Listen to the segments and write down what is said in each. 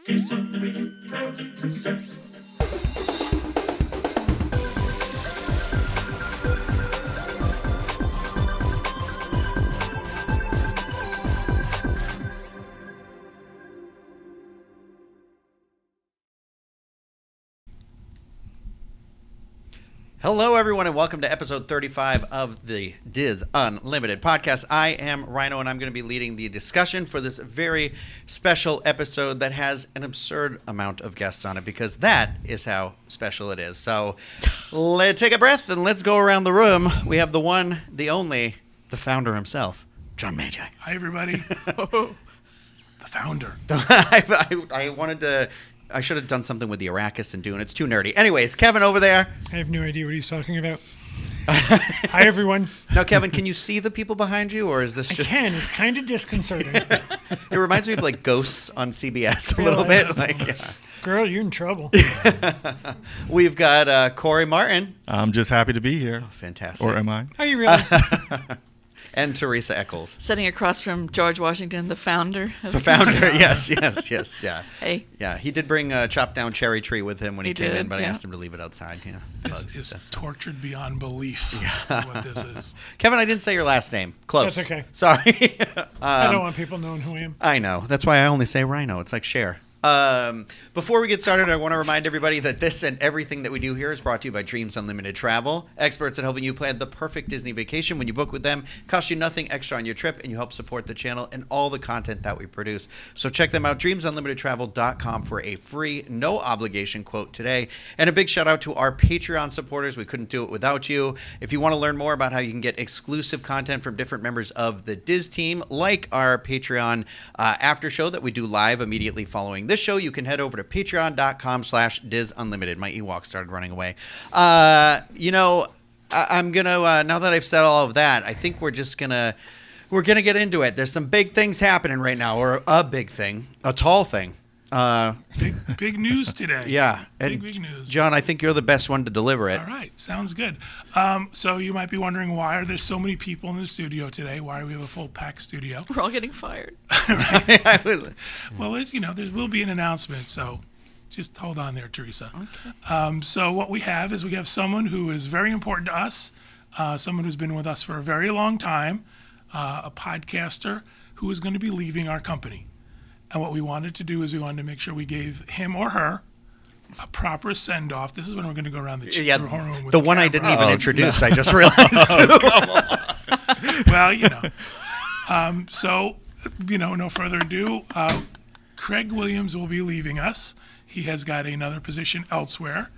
Diz Unlimited proudly presents. Hello, everyone, and welcome to episode 35 of the Diz Unlimited podcast. I am Rhino, and I'm going to be leading the discussion for this very special episode that has an absurd amount of guests on it, because that is how special it is. So let's take a breath and let's go around the room. We have the one, the only, the founder himself, John Magi. Hi, everybody. The founder. I should have done something with the Arrakis and Dune. It's too nerdy. Anyways, Kevin over there. I have no idea what he's talking about. Hi, everyone. Now, Kevin, can you see the people behind you, or is this just... I can. It's kind of disconcerting. It reminds me of, like, Ghosts on CBS a little bit. Like, yeah. Girl, you're in trouble. We've got Corey Martin. I'm just happy to be here. Oh, fantastic. Or am I? Are you really? And Teresa Eccles. Sitting across from George Washington, the founder. The founder, yes, yeah. Hey. Yeah, he did bring a chopped down cherry tree with him when he came in, but I yeah. asked him to leave it outside. Yeah, This is tortured beyond belief. Yeah. What this is. Kevin, I didn't say your last name. Close. That's okay. Sorry. I don't want people knowing who I am. I know. That's why I only say Rhino. It's like Cher. Before we get started, I want to remind everybody that this and everything that we do here is brought to you by Dreams Unlimited Travel, experts at helping you plan the perfect Disney vacation. When you book with them, it costs you nothing extra on your trip, and you help support the channel and all the content that we produce. So check them out, dreamsunlimitedtravel.com, for a free, no obligation quote today. And a big shout out to our Patreon supporters. We couldn't do it without you. If you want to learn more about how you can get exclusive content from different members of the Diz team, like our Patreon after show that we do live immediately following this show, you can head over to patreon.com/DizUnlimited. My Ewok started running away. I'm going to, now that I've said all of that, I think we're going to get into it. There's some big things happening right now, or a big thing, a tall thing. Big news today. Yeah. Big news. John, I think you're the best one to deliver it. All right. Sounds good. So you might be wondering, why are there so many people in the studio today? Why do we have a full packed studio? We're all getting fired. Well, there will be an announcement, so just hold on there, Teresa. Okay. So what we have someone who is very important to us, someone who's been with us for a very long time, a podcaster who is going to be leaving our company. And what we wanted to do is we wanted to make sure we gave him or her a proper send-off. This is when we're going to go around the room with the one I didn't even introduce. No. I just realized, too. Well, no further ado, Craig Williams will be leaving us. He has got another position elsewhere,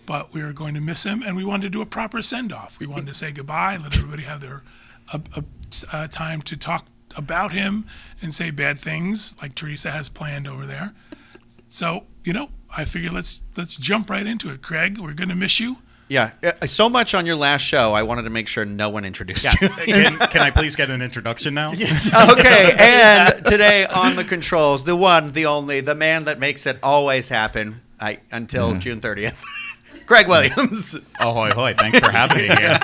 but we are going to miss him, and we wanted to do a proper send-off. We wanted to say goodbye, let everybody have their time to talk about him and say bad things like Teresa has planned over there. So, I figure let's jump right into it. Craig, we're going to miss you. Yeah, so much on your last show, I wanted to make sure no one introduced you. Can I please get an introduction now? Okay, and today on the controls, the one, the only, the man that makes it always happen until June 30th. Craig Williams. Ahoy, hoy. Thanks for having me here.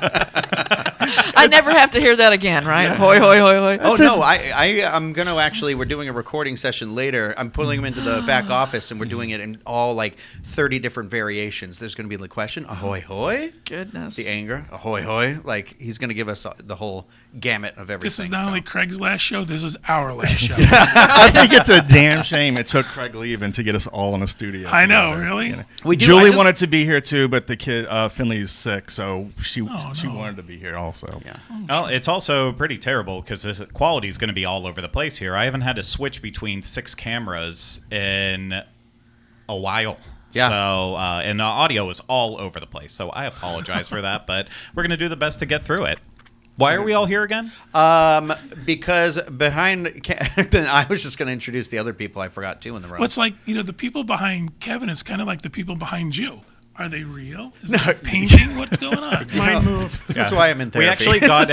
I never have to hear that again, right? Yeah. Hoy, hoy, hoy, hoy. Oh, no, I'm going to actually, we're doing a recording session later. I'm pulling him into the back office, and we're doing it in all, 30 different variations. There's going to be the question, ahoy, hoy. Goodness. The anger, ahoy, hoy. He's going to give us the whole gamut of everything. This is not only Craig's last show, this is our last show. I think it's a damn shame it took Craig leaving to get us all in a studio. I know, really? Julie wanted to be here, too, but the kid, Finley's sick, so she wanted to be here also. Yeah. Well, it's also pretty terrible because the quality is going to be all over the place here. I haven't had to switch between 6 cameras in a while. Yeah. So, and the audio is all over the place. So I apologize for that, but we're going to do the best to get through it. Why are we all here again? Because I was just going to introduce the other people I forgot too in the room. Well, it's the people behind Kevin is kind of like the people behind you. Are they real? Is it painting? What's going on? Mind move. This is why I'm in therapy. We actually got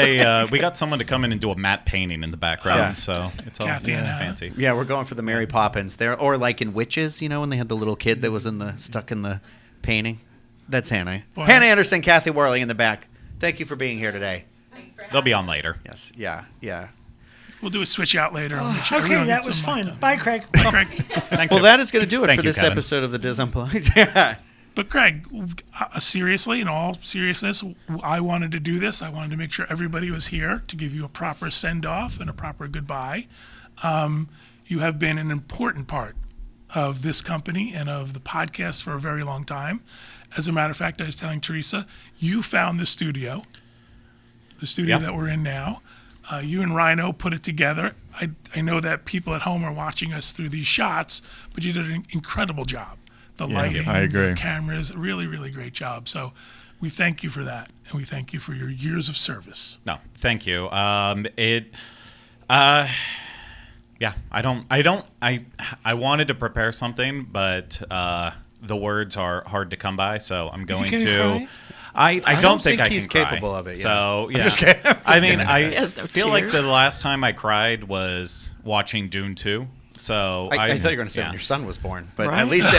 we got someone to come in and do a matte painting in the background, so it's all fancy. Yeah, we're going for the Mary Poppins there, or like in Witches, when they had the little kid that was stuck in the painting. That's Hannah. Boy. Hannah Anderson, Kathy Worley in the back. Thank you for being here today. They'll be on later. Yes, yeah. We'll do a switch out later. I'll make sure Okay, everyone that gets was some mic fun. time. Bye, Craig. Craig. Thanks. Well, that is going to do it Thank for you, this Kevin. episode of the Diz Unplugged. Yeah. But Craig, seriously, in all seriousness, I wanted to do this. I wanted to make sure everybody was here to give you a proper send-off and a proper goodbye. You have been an important part of this company and of the podcast for a very long time. As a matter of fact, I was telling Teresa, you found the studio Yeah. that we're in now. You and Rhino put it together. I know that people at home are watching us through these shots, but you did an incredible job. The lighting, I agree. the cameras, really, really great job. So we thank you for that, and we thank you for your years of service. No, thank you. Yeah, I wanted to prepare something, but the words are hard to come by, so I'm going gonna to. cry? I don't think I he's can cry. capable of it, yeah. So yeah, just kidding. I'm just I mean, kidding. I He has no feel like tears. the last time I cried was watching Dune 2. So I thought you were going to say yeah. when your son was born, but Right. at least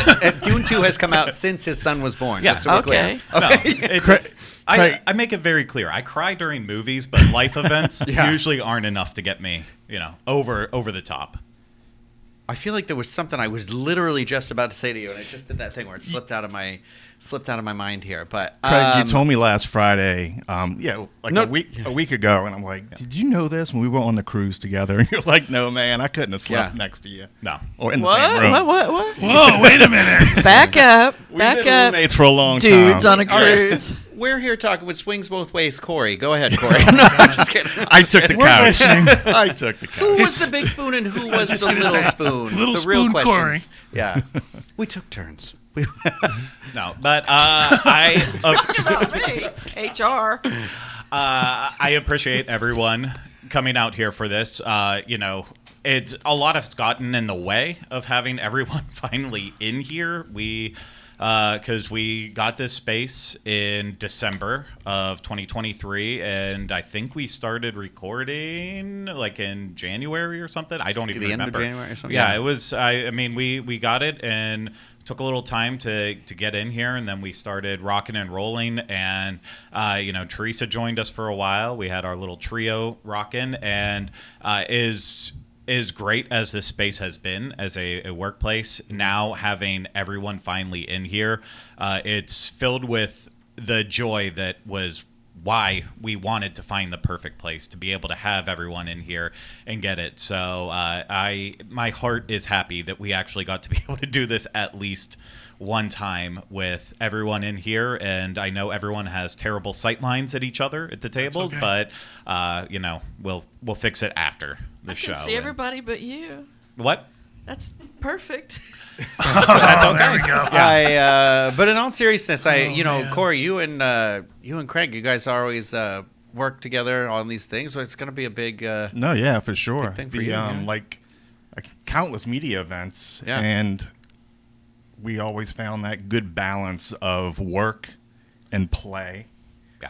Dune 2 has come out since his son was born. Yeah. Just so we're Okay. clear. No, it's, Craig- I make it very clear. I cry during movies, but life events Yeah. usually aren't enough to get me, over the top. I feel like there was something I was literally just about to say to you, and I just did that thing where it slipped out of my mind here. But Craig, you told me last Friday, like No- a week ago, and I'm like, did you know this when we were on the cruise together? And you're like, no, man, I couldn't have slept Yeah. next to you. No. Or in the same What? room. What? Whoa, wait a minute. Back up. We've Back been up. roommates for a long Dudes time. on a All right. cruise. We're here talking with Swings Both Ways, Corey. Go ahead, Corey. No, I'm just kidding. I took the We're couch. listening. I took the Who couch. was the big spoon and who was the just gonna little say, spoon? little the real spoon questions. Corey. Yeah. We took turns. No, but I HR. I appreciate everyone coming out here for this. It's a lot has gotten in the way of having everyone finally in here. Because we got this space in December of 2023, and I think we started recording like in January or something. I don't even The end of remember. January or something? Yeah, Yeah. it was. I mean, we got it and took a little time to get in here, and then we started rocking and rolling. And Teresa joined us for a while. We had our little trio rocking, and is great as this space has been as a workplace. Now having everyone finally in here, it's filled with the joy that was why we wanted to find the perfect place to be able to have everyone in here and get it. So my heart is happy that we actually got to be able to do this at least one time with everyone in here. And I know everyone has terrible sight lines at each other at the table, okay. but we'll fix it after the I show. can see everybody but you. What? That's perfect. That's okay. There we go. But in all seriousness, man. Corey, you and Craig, you guys always work together on these things, so it's going to be a big. No, yeah, for sure. Big thing for you, yeah. Like countless media events, Yeah. and we always found that good balance of work and play. Yeah.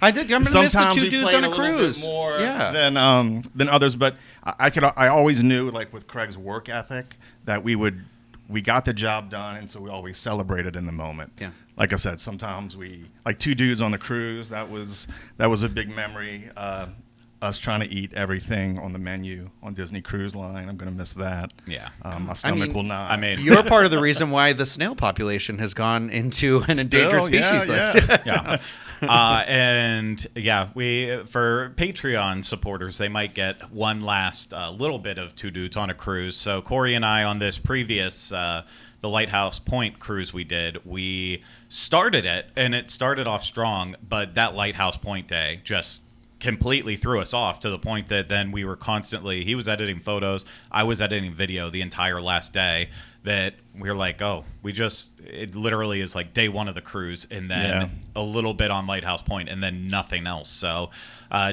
I'm going to miss the Sometimes two we dudes played on a little bit cruise. more Yeah. than others, but I always knew, like with Craig's work ethic, that we got the job done, and so we always celebrated in the moment. Yeah. Like I said, sometimes we like two dudes on the cruise. That was a big memory. Us trying to eat everything on the menu on Disney Cruise Line. I'm going to miss that. Yeah. My stomach will not. I mean, You're part of the reason why the snail population has gone into an endangered species list. yeah. And yeah, for Patreon supporters, they might get one last little bit of Two Dudes on a Cruise. So Corey and I on this previous the Lighthouse Point cruise we started it, and it started off strong, but that Lighthouse Point day just completely threw us off to the point that then we were constantly, he was editing photos, I was editing video the entire last day, that we were like, it literally is like day one of the cruise, and then a little bit on Lighthouse Point, and then nothing else. So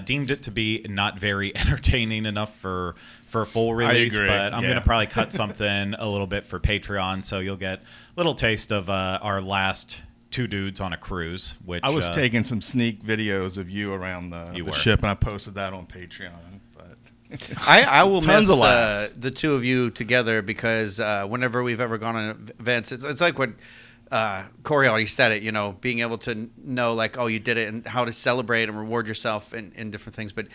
deemed it to be not very entertaining enough for a full release, agree. but I'm Yeah. going to probably cut something a little bit for Patreon, so you'll get a little taste of our last Two Dudes on a Cruise, which I was taking some sneak videos of you around the were. ship, and I posted that on Patreon. But I will Tons miss of laughs. the two of you together because whenever we've ever gone on events, it's like what Corey already said it, being able to know like, oh, you did it and how to celebrate and reward yourself in different things. But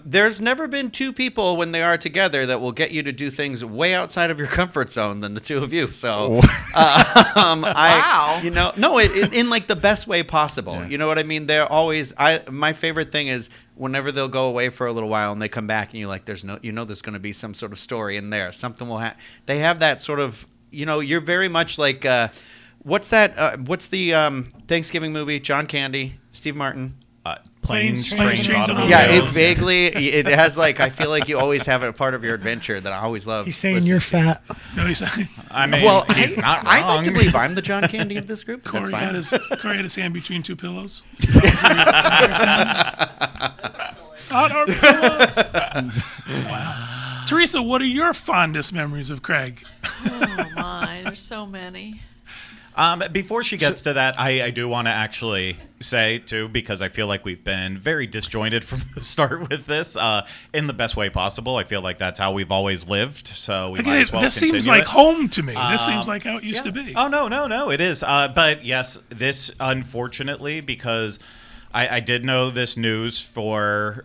there's never been two people when they are together that will get you to do things way outside of your comfort zone than the two of you. So, Wow. in like the best way possible. Yeah. You know what I mean? They're always, my favorite thing is whenever they'll go away for a little while and they come back and you're like, there's going to be some sort of story in there. Something will happen. They have that sort of, you're very much like, what's that? What's the Thanksgiving movie? John Candy, Steve Martin. Planes, Trains, Trains, Automobiles. Yeah, Automobiles. it vaguely, it has like, I feel like you always have it a part of your adventure that I always love. He's saying listening you're to. fat. No, he's I mean, Well, he's not wrong. I'd like to believe I'm the John Candy of this group. But Corey that's had fine. his hand between two pillows. On our pillows. Wow. Teresa, what are your fondest memories of Craig? Oh my, there's so many. Before she gets to that, I do want to actually say, too, because I feel like we've been very disjointed from the start with this, in the best way possible. I feel like that's how we've always lived, so we might Again, as well this seems continue like it. home to me. This seems like how it used to be. Oh, no, it is. But yes, this, unfortunately, because I did know this news for,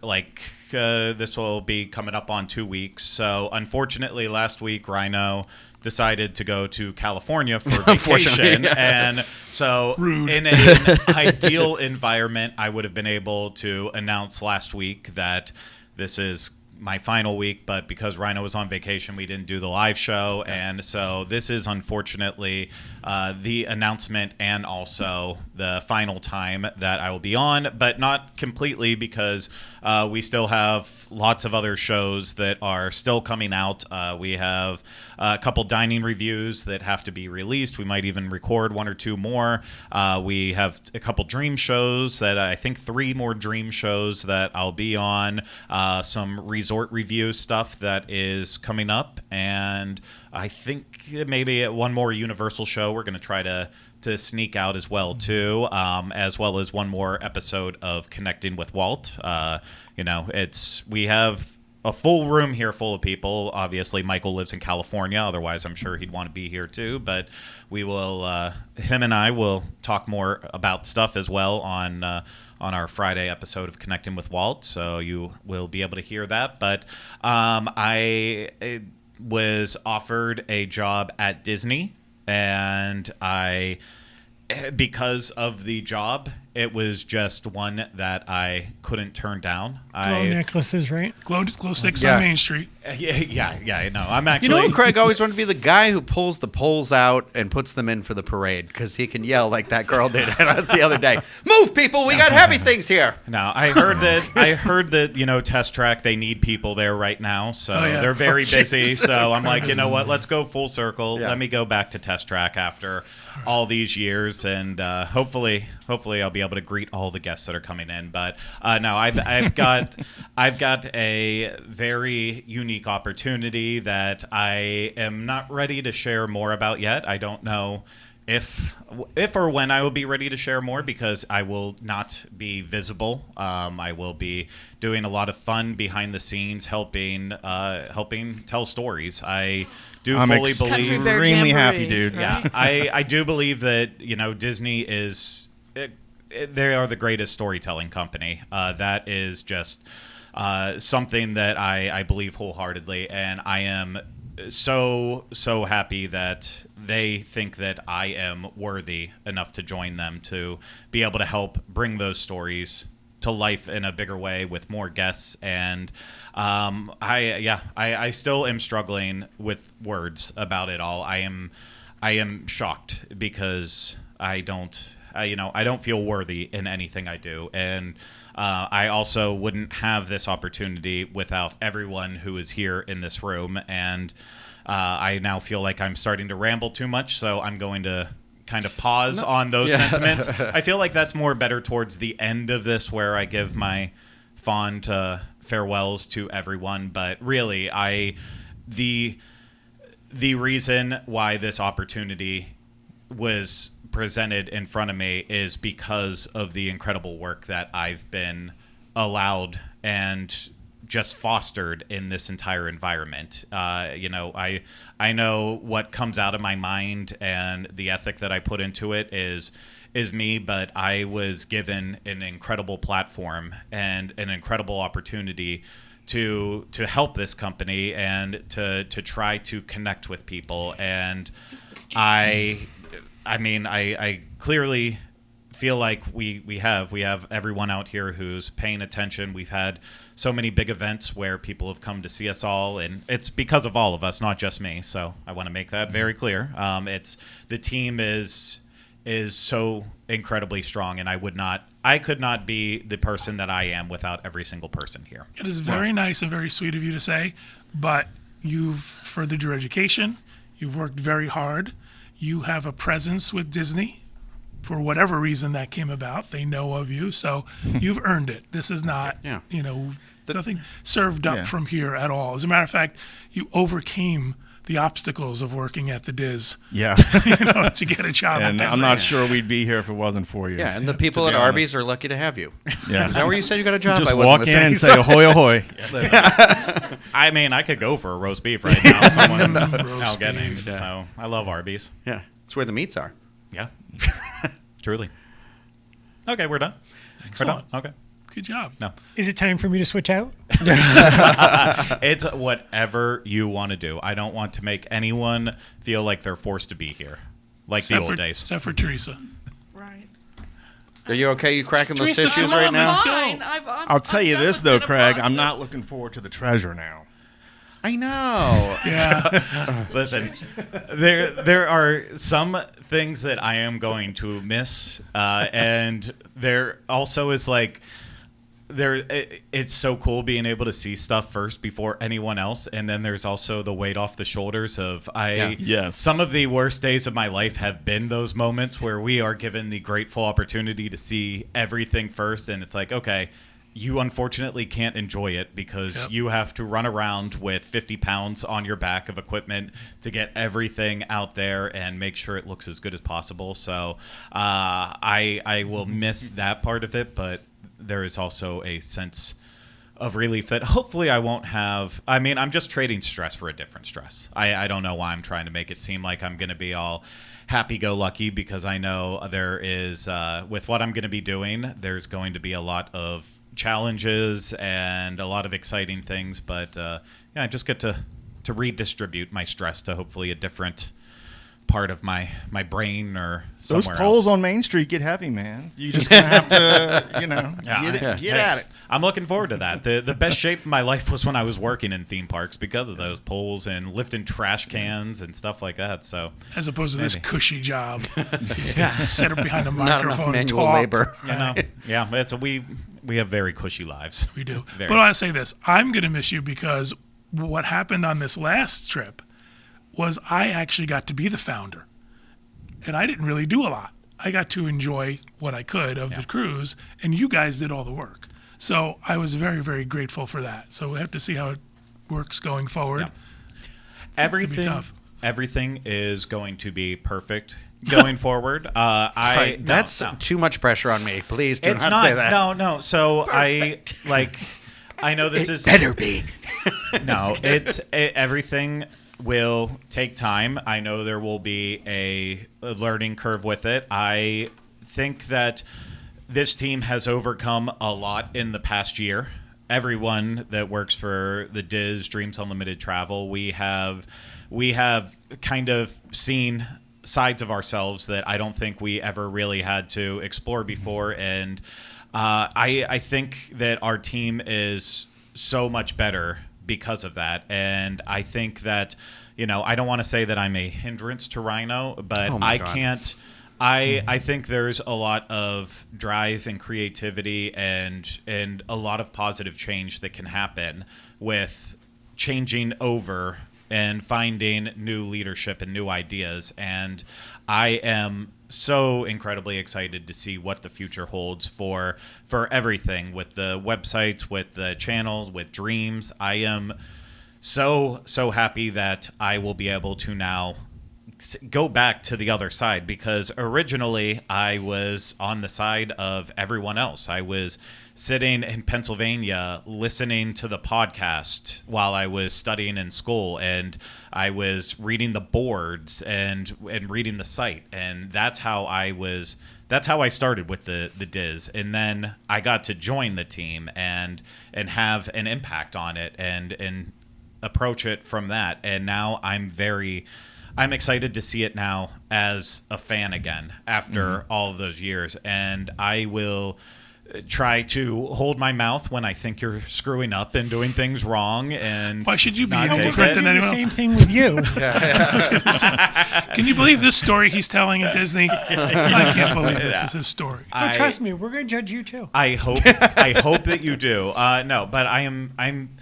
this will be coming up on 2 weeks. So, unfortunately, last week, Rhino decided to go to California for Unfortunately, vacation. yeah. And so, Rude. in an ideal environment, I would have been able to announce last week that this is my final week, but because Rhino was on vacation, we didn't do the live show, and so this is unfortunately the announcement and also the final time that I will be on, but not completely because we still have lots of other shows that are still coming out. We have a couple dining reviews that have to be released. We might even record one or two more. We have a couple dream shows that I think 3 more dream shows that I'll be on. Some resort review stuff that is coming up, and I think maybe one more Universal show we're going to try to sneak out as well too, as well as one more episode of Connecting with Walt. We have a full room here full of people. Obviously, Michael lives in California. Otherwise, I'm sure he'd want to be here too. But we will, him and I will talk more about stuff as well on our Friday episode of Connecting with Walt. So you will be able to hear that. But I was offered a job at Disney, and because of the job, it was just one that I couldn't turn down. Glow necklaces, right? Glow sticks Yeah. on Main Street. Yeah. No, I'm actually. Craig always wanted to be the guy who pulls the poles out and puts them in for the parade because he can yell like that girl did at us the other day. Move, people! We got heavy things here. No, I heard that. Test Track, they need people there right now, so Oh, yeah. they're very Oh, busy. Jesus. So I'm like, you know what? Let's go full circle. Yeah. Let me go back to Test Track after all these years, and hopefully I'll be able to greet all the guests that are coming in. But no, I've got a very unique opportunity that I am not ready to share more about yet. I don't know if or when I will be ready to share more because I will not be visible. I will be doing a lot of fun behind the scenes, helping tell stories. I do I'm fully believe. Country Bear extremely Jamboree, happy, dude. right? Yeah, I do believe that Disney is they are the greatest storytelling company. That is just something that I believe wholeheartedly, and I am so happy that they think that I am worthy enough to join them to be able to help bring those stories to life in a bigger way with more guests. And I still am struggling with words about it all. I am shocked because I don't feel worthy in anything I do. And I also wouldn't have this opportunity without everyone who is here in this room. And I now feel like I'm starting to ramble too much, so I'm going to kind of pause on those sentiments. I feel like that's more better towards the end of this, where I give my fond farewells to everyone. But really, the reason why this opportunity was presented in front of me is because of the incredible work that I've been allowed and just fostered in this entire environment. I know what comes out of my mind, and the ethic that I put into it is me, but I was given an incredible platform and an incredible opportunity to help this company and to try to connect with people. And I clearly feel like we have everyone out here who's paying attention. We've had so many big events where people have come to see us all, and it's because of all of us, not just me. So I want to make that very clear. It's the team is so incredibly strong, and I could not be the person that I am without every single person here. It is very nice and very sweet of you to say, but you've furthered your education. You've worked very hard. You have a presence with Disney. For whatever reason that came about, they know of you, so you've earned it. This is not, nothing served up from here at all. As a matter of fact, you overcame the obstacles of working at the Diz. Yeah. To get a job. And at I'm not sure we'd be here if it wasn't for you. Yeah, and the people at Arby's are lucky to have you. Yeah. Is that where you said you got a job? Just I wasn't walk in listening. and say ahoy, ahoy. I mean, I could go for a roast beef right now. Someone's Roast out getting beef. it. So I love Arby's. Yeah, it's where the meats are. Yeah. Truly. Okay, we're done. Excellent. We're done? Okay. Good job. No. Is it time for me to switch out? It's whatever you want to do. I don't want to make anyone feel like they're forced to be here, like the old days. Except for Teresa. Right. Are you okay? You cracking those Teresa, tissues come on, right now? let's go. Fine. I'll tell you done this, with though, menopause, Craig. I'm but- not looking forward to the treasure now. I know. Yeah. Listen, there are some things that I am going to miss, and there also is like it's so cool being able to see stuff first before anyone else, and then there's also the weight off the shoulders of Yes. Some of the worst days of my life have been those moments where we are given the grateful opportunity to see everything first, and it's like, okay, you unfortunately can't enjoy it because you have to run around with 50 pounds on your back of equipment to get everything out there and make sure it looks as good as possible. So I will miss that part of it, but there is also a sense of relief that hopefully I won't have. I mean, I'm just trading stress for a different stress. I don't know why I'm trying to make it seem like I'm going to be all happy-go-lucky, because I know there is, with what I'm going to be doing, there's going to be a lot of challenges and a lot of exciting things, but I just get to redistribute my stress to hopefully a different part of my brain or Those somewhere poles else. on Main Street get heavy, man. You're just going to have to, get at it. I'm looking forward to that. The best shape of my life was when I was working in theme parks because of those poles and lifting trash cans and stuff like that. So As opposed to this Maybe. cushy job. Sit up behind a Not microphone enough and manual talk. labor. yeah, we have very cushy lives. We do. Very. But I want to say this. I'm going to miss you because what happened on this last trip was I actually got to be the founder. And I didn't really do a lot. I got to enjoy what I could of the cruise, and you guys did all the work. So I was very, very grateful for that. So we have to see how it works going forward. Yeah. gonna be tough. Everything is going to be perfect going forward. That's no. too much pressure on me. Please do It's not say that. No. So I know this is Better be. no. Everything will take time. I know there will be a learning curve with it. I think that this team has overcome a lot in the past year. Everyone that works for the Diz Dreams Unlimited Travel, we have kind of seen sides of ourselves that I don't think we ever really had to explore before, and I think that our team is so much better because of that. And I think that, I don't want to say that I'm a hindrance to Rhino, but Oh my I God. can't. I think there's a lot of drive and creativity and a lot of positive change that can happen with changing over and finding new leadership and new ideas. And I am so incredibly excited to see what the future holds for everything, with the websites, with the channels, with Dreams. I am so happy that I will be able to now go back to the other side, because originally I was on the side of everyone else. I was sitting in Pennsylvania listening to the podcast while I was studying in school, and I was reading the boards and reading the site, and that's how I started with the Diz. And then I got to join the team and have an impact on it and approach it from that. And now I'm excited to see it now as a fan again after all of those years. And I will try to hold my mouth when I think you're screwing up and doing things wrong. And why should you be not any take different it. than anyone Same else? thing with you. Can you believe this story he's telling at Disney? I can't believe this is his story. But trust me, we're going to judge you too. I hope that you do. No, but I'm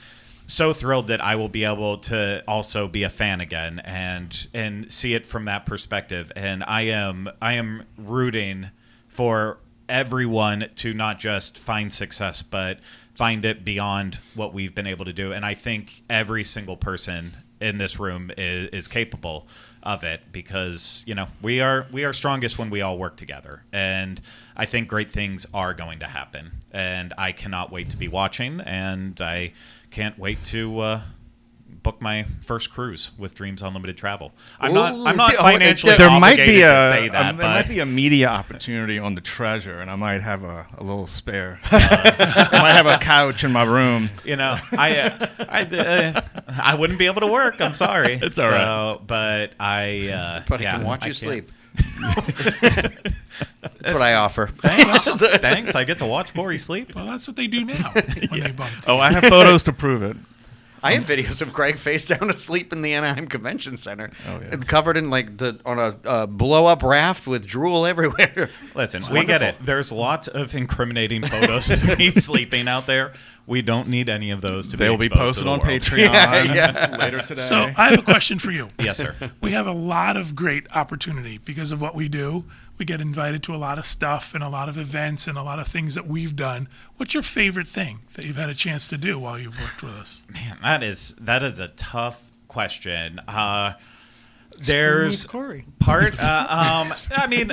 so thrilled that I will be able to also be a fan again and see it from that perspective. And I am rooting for everyone to not just find success, but find it beyond what we've been able to do. And I think every single person in this room is capable of it, because we are strongest when we all work together. And I think great things are going to happen, and I cannot wait to be watching, and I can't wait to book my first cruise with Dreams Unlimited Travel. I'm not financially There obligated might be to say that, there but might be a media opportunity on the Treasure, and I might have a little spare. I might have a couch in my room. I wouldn't be able to work. I'm sorry. It's all right. But I can watch you can't. sleep. That's what I offer. Thanks. I get to watch Corey sleep. Well, that's what they do now when they bump. Oh, I have photos to prove it. I have videos of Greg face down asleep in the Anaheim Convention Center, covered in on a blow up raft with drool everywhere. Listen, we get it. There's lots of incriminating photos of me sleeping out there. We don't need any of those to be They'll be exposed posted to the on world. Patreon later today. So I have a question for you. Yes, sir. We have a lot of great opportunity because of what we do. We get invited to a lot of stuff and a lot of events and a lot of things that we've done. What's your favorite thing that you've had a chance to do while you've worked with us? Man, that is a tough question. There's Corey. part. I mean,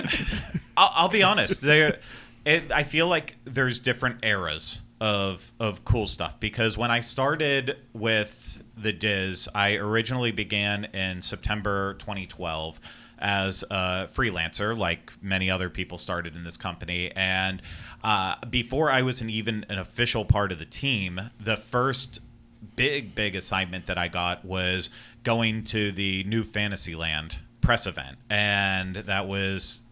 I'll be honest. I feel like there's different eras of cool stuff, because when I started with the Diz, I originally began in September 2012 as a freelancer, like many other people started in this company. And before I was even an official part of the team, the first big assignment that I got was going to the New Fantasyland press event. And that was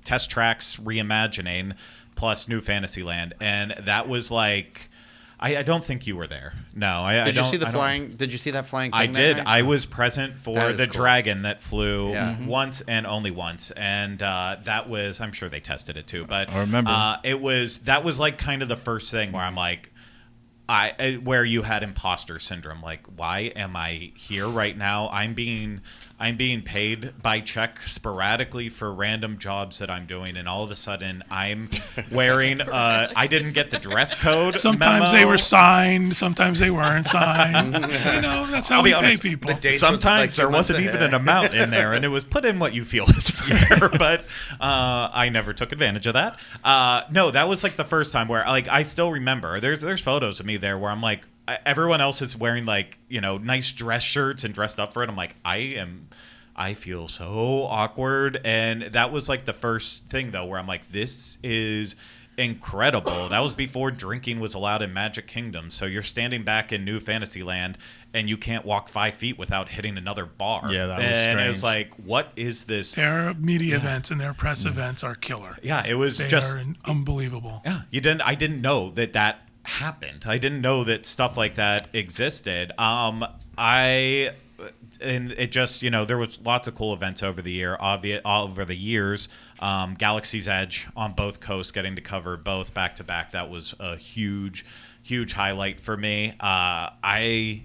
Test Tracks Reimagining plus New Fantasyland. And that was like, I don't think you were there. No, Did you see the flying? Did you see that flying thing? I did. Night? I was present for the cool. dragon that flew Yeah. once and only once, and that was. I'm sure they tested it too, but I remember. That was like kind of the first thing where I'm like, where you had imposter syndrome. Like, why am I here right now? I'm being paid by check sporadically for random jobs that I'm doing, and all of a sudden I'm wearing. I didn't get the dress code. Sometimes memo. they were signed, sometimes they weren't signed. That's how I'll we be pay honest, people. the dates Sometimes was, there like, 2 months wasn't even ahead. an amount in there, and it was put in what you feel is fair. But I never took advantage of that. No, that was like the first time where, like, I still remember. There's photos of me there where I'm like, everyone else is wearing like nice dress shirts and dressed up for it. I'm like, I feel so awkward, and that was like the first thing though where I'm like, this is incredible. That was before drinking was allowed in Magic Kingdom, so you're standing back in New Fantasyland and you can't walk 5 feet without hitting another bar. Yeah, that was and strange. it was like, what is this? Their media events and their press events are killer. Yeah, it was They just are unbelievable. yeah. I didn't know that happened. I didn't know that stuff like that existed. And it just, there was lots of cool events over the years. Galaxy's Edge on both coasts, getting to cover both back to back. That was a huge highlight for me. Every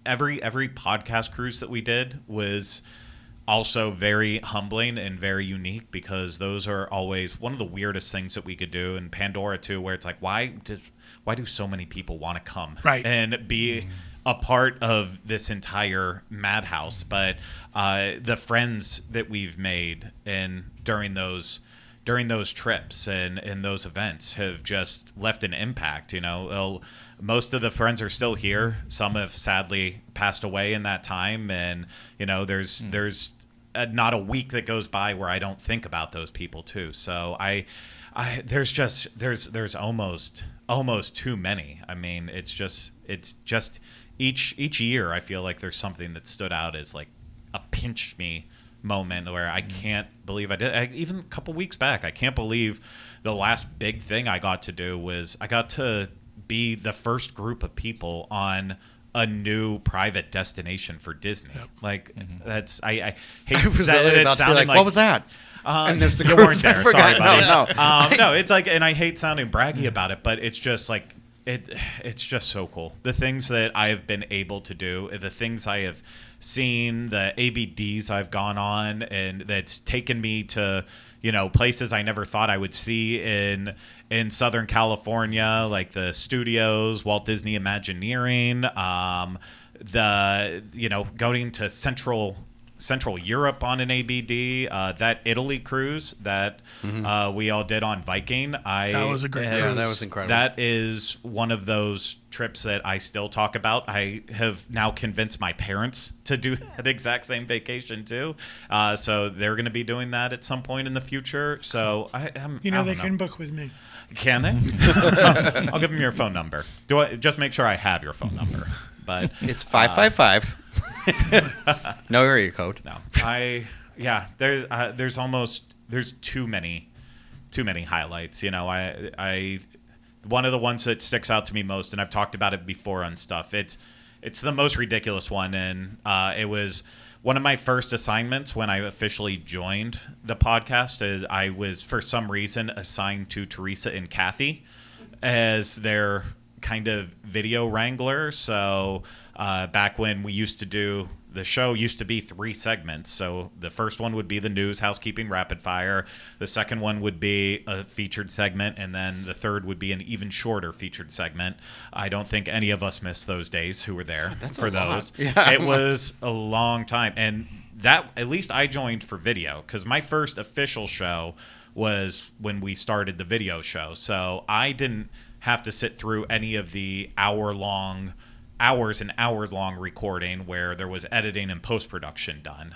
podcast cruise that we did was also very humbling and very unique, because those are always one of the weirdest things that we could do. And Pandora too, where it's like, why do so many people want to come Right. and be a part of this entire madhouse, but the friends that we've made during those trips and those events have just left an impact. Most of the friends are still here. Some have sadly passed away in that time, and there's not a week that goes by where I don't think about those people too. So there's almost too many. I mean, it's just each year I feel like there's something that stood out as like a pinch me moment where I can't believe I did. Even a couple weeks back, I can't believe the last big thing I got to do was I got to be the first group of people on a new private destination for Disney. Yep. Like that's I hate I was that really it about to be sounded like, what was that? And there's the you group weren't there. that Sorry, forgot. buddy. No. No, it's like, and I hate sounding braggy about it, but it's just like it's just so cool. The things that I have been able to do, the things I have seen, the ABDs I've gone on, and that's taken me to places I never thought I would see in Southern California, like the studios, Walt Disney Imagineering, going to Central Europe on an ABD, that Italy cruise that we all did on Viking. That was a great cruise. Yeah, that was incredible. That is one of those trips that I still talk about. I have now convinced my parents to do that exact same vacation too. So they're going to be doing that at some point in the future. So I don't they know. can book with me. Can they? I'll give them your phone number. Do I just make sure I have your phone number? But It's 555. No area code. no, there's too many highlights. I one of the ones that sticks out to me most, and I've talked about it before on stuff. It's the most ridiculous one, and it was one of my first assignments when I officially joined the podcast. Is I was for some reason assigned to Teresa and Kathy as their kind of video wrangler. So back when we used to do the show used to be 3 segments. So the first one would be the news, housekeeping, rapid fire. The second one would be a featured segment. And then the third would be an even shorter featured segment. I don't think any of us missed those days who were there for those. Yeah. It was a long time. And that, at least I joined for video, because my first official show was when we started the video show. So I didn't have to sit through any of the hours and hours long recording where there was editing and post-production done.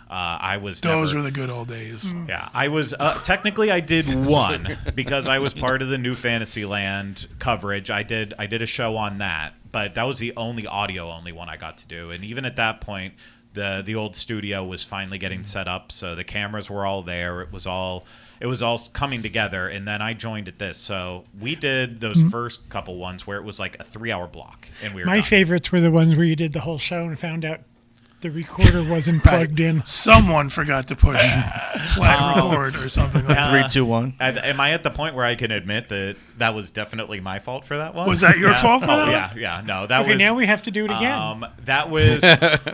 Those were the good old days. Yeah, I was technically I did one because I was part of the New Fantasyland coverage. I did a show on that, but that was the only audio-only one I got to do. And even at that point, the old studio was finally getting set up, so the cameras were all there. It was all coming together, and then I joined at this. So we did those first couple ones where it was like a 3-hour block, and we were My done. favorites were the ones where you did the whole show and found out the recorder wasn't plugged in. Someone forgot to push flat record or something like that. 3, 2, 1. Am I at the point where I can admit that was definitely my fault for that one? Was that your fault for that one? Yeah. No, that Okay, was. now we have to do it again. That was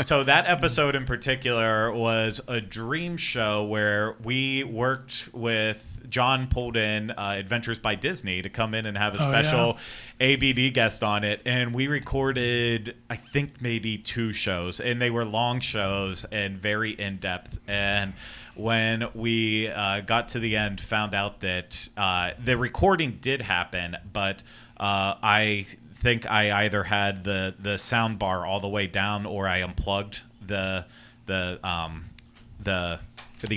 so. That episode in particular was a dream show where we worked with. John pulled in Adventures by Disney to come in and have a special ABD guest on it. And we recorded, I think, maybe 2 shows. And they were long shows and very in-depth. And when we got to the end, found out that the recording did happen, but I think I either had the sound bar all the way down or I unplugged the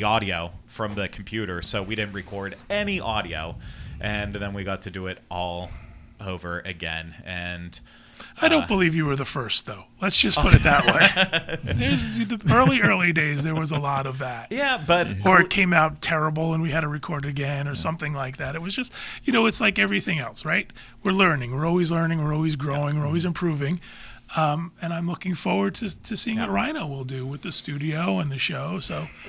audio from the computer, so we didn't record any audio, and then we got to do it all over again. And I don't believe you were the first, though. Let's just put it that way. There's the early days. There was a lot of that. yeah, but Or it came out terrible and we had to record again or something like that. It was just, it's like everything else, right? We're learning. We're always learning. We're always growing. We're always improving. And I'm looking forward to seeing what Rhino will do with the studio and the show.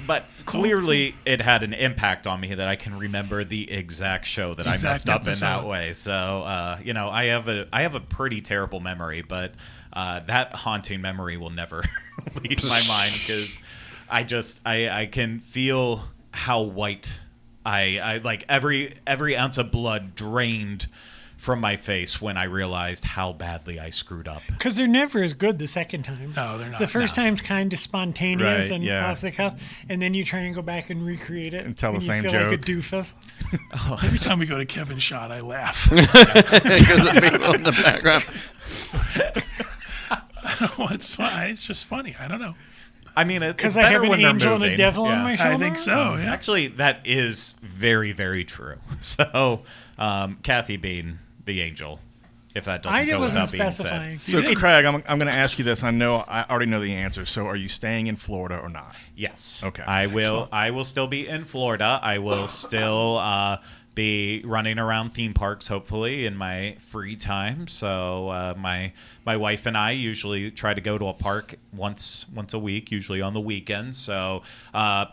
But clearly, it had an impact on me that I can remember the exact show that I messed up in that way. So, I have a pretty terrible memory, but that haunting memory will never leave my mind because I can feel how white I like every ounce of blood drained from my face when I realized how badly I screwed up. Because they're never as good the second time. No, they're not. The first No. time's kind of spontaneous Right, and yeah. off the cuff, and then you try and go back and recreate it And tell the you same feel like a joke. doofus. Every time we go to Kevin's shot, I laugh. Because of people in the background. Well, it's fine. It's just funny. I don't know. I mean, it's Because I better have an when they're angel and a moving. devil on Yeah. my shoulder? I think so. Yeah. Actually, that is very, very true. So, Kathy being the angel, if that doesn't I go wasn't without being said. specifying. So, Craig, I'm going to ask you this. I know I already know the answer. So, are you staying in Florida or not? Yes. Okay. I will. Excellent. I will still be in Florida. I will still be running around theme parks, hopefully, in my free time. So my wife and I usually try to go to a park once a week, usually on the weekends. So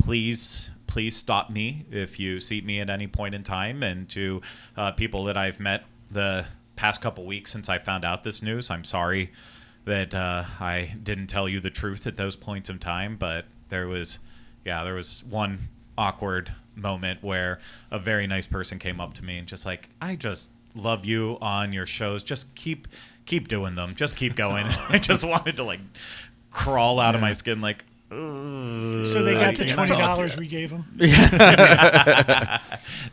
please stop me if you see me at any point in time. And to people that I've met the past couple weeks since I found out this news, I'm sorry that I didn't tell you the truth at those points in time, but there was one awkward moment where a very nice person came up to me and just like, I just love you on your shows. Just keep doing them. Just keep going. I just wanted to like crawl out of my skin like, So they got the $20 we gave them.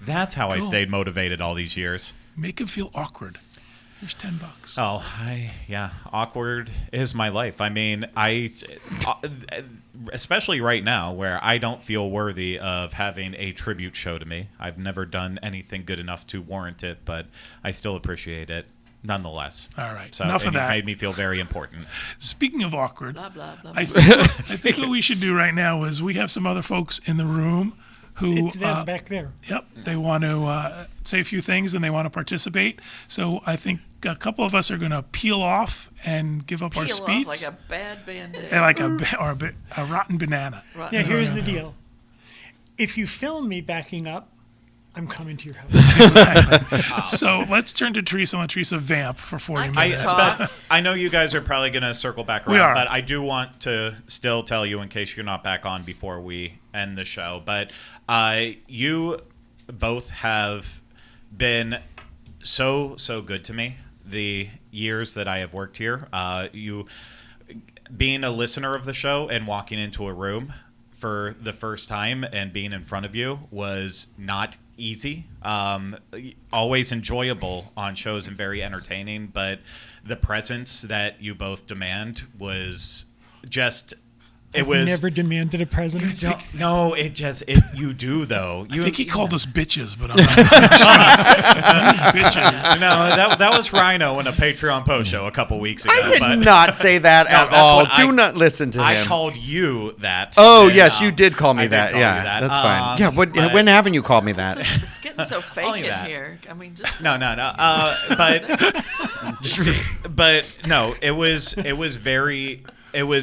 that's how I stayed motivated all these years. Make him feel awkward. Here's $10. Oh, awkward is my life. I mean, especially right now where I don't feel worthy of having a tribute show to me. I've never done anything good enough to warrant it, but I still appreciate it nonetheless. All right. So Enough of and it that. made me feel very important. Speaking of awkward, Blah, blah, blah. I think what we should do right now is we have some other folks in the room who It's them back there. Yep, they want to say a few things and they want to participate. So I think a couple of us are going to peel off and give up our Peel speech, off like a bad Band-Aid. and like a rotten banana. Rotten Yeah, Yeah, here's yeah, the yeah. deal. If you film me backing up, I'm coming to your house. So let's turn to Teresa and let Teresa vamp for 40 minutes. I know you guys are probably going to circle back We around, are. but I do want to still tell you in case you're not back on before we end the show. But you both have been so good to me the years that I have worked here. You being a listener of the show and walking into a room for the first time and being in front of you was not easy. Always enjoyable on shows and very entertaining, but the presence that you both demand was just I've never demanded a president. no, you do though. I think he called us bitches, but I'm not bitches. No, that was Rhino in a Patreon post show a couple weeks ago. I did but not say that at that's all. what Do not listen to I him. called you that. Oh, and, yes, you did call me I did that. call Yeah, you that. that's fine. Yeah, but- when haven't you called me that? It's getting so fake Only in that. here. I mean, just No. But no, it was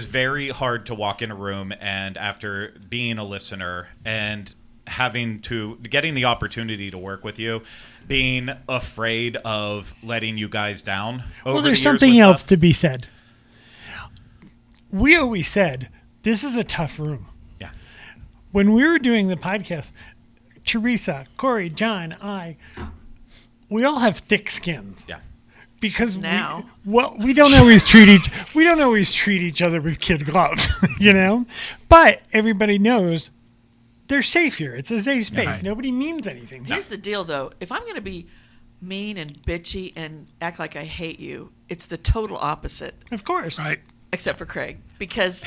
very hard to walk in a room and after being a listener and getting the opportunity to work with you, being afraid of letting you guys down. Well, there's something else to be said. We always said, this is a tough room. Yeah. When we were doing the podcast, Teresa, Corey, John, we all have thick skins. Yeah. Because Now. we don't always treat each other with kid gloves, you know. But everybody knows they're safe here. It's a safe space. Right. Nobody means anything. here's the deal, though. If I'm going to be mean and bitchy and act like I hate you, it's the total opposite, Of course. Right. except for Craig, because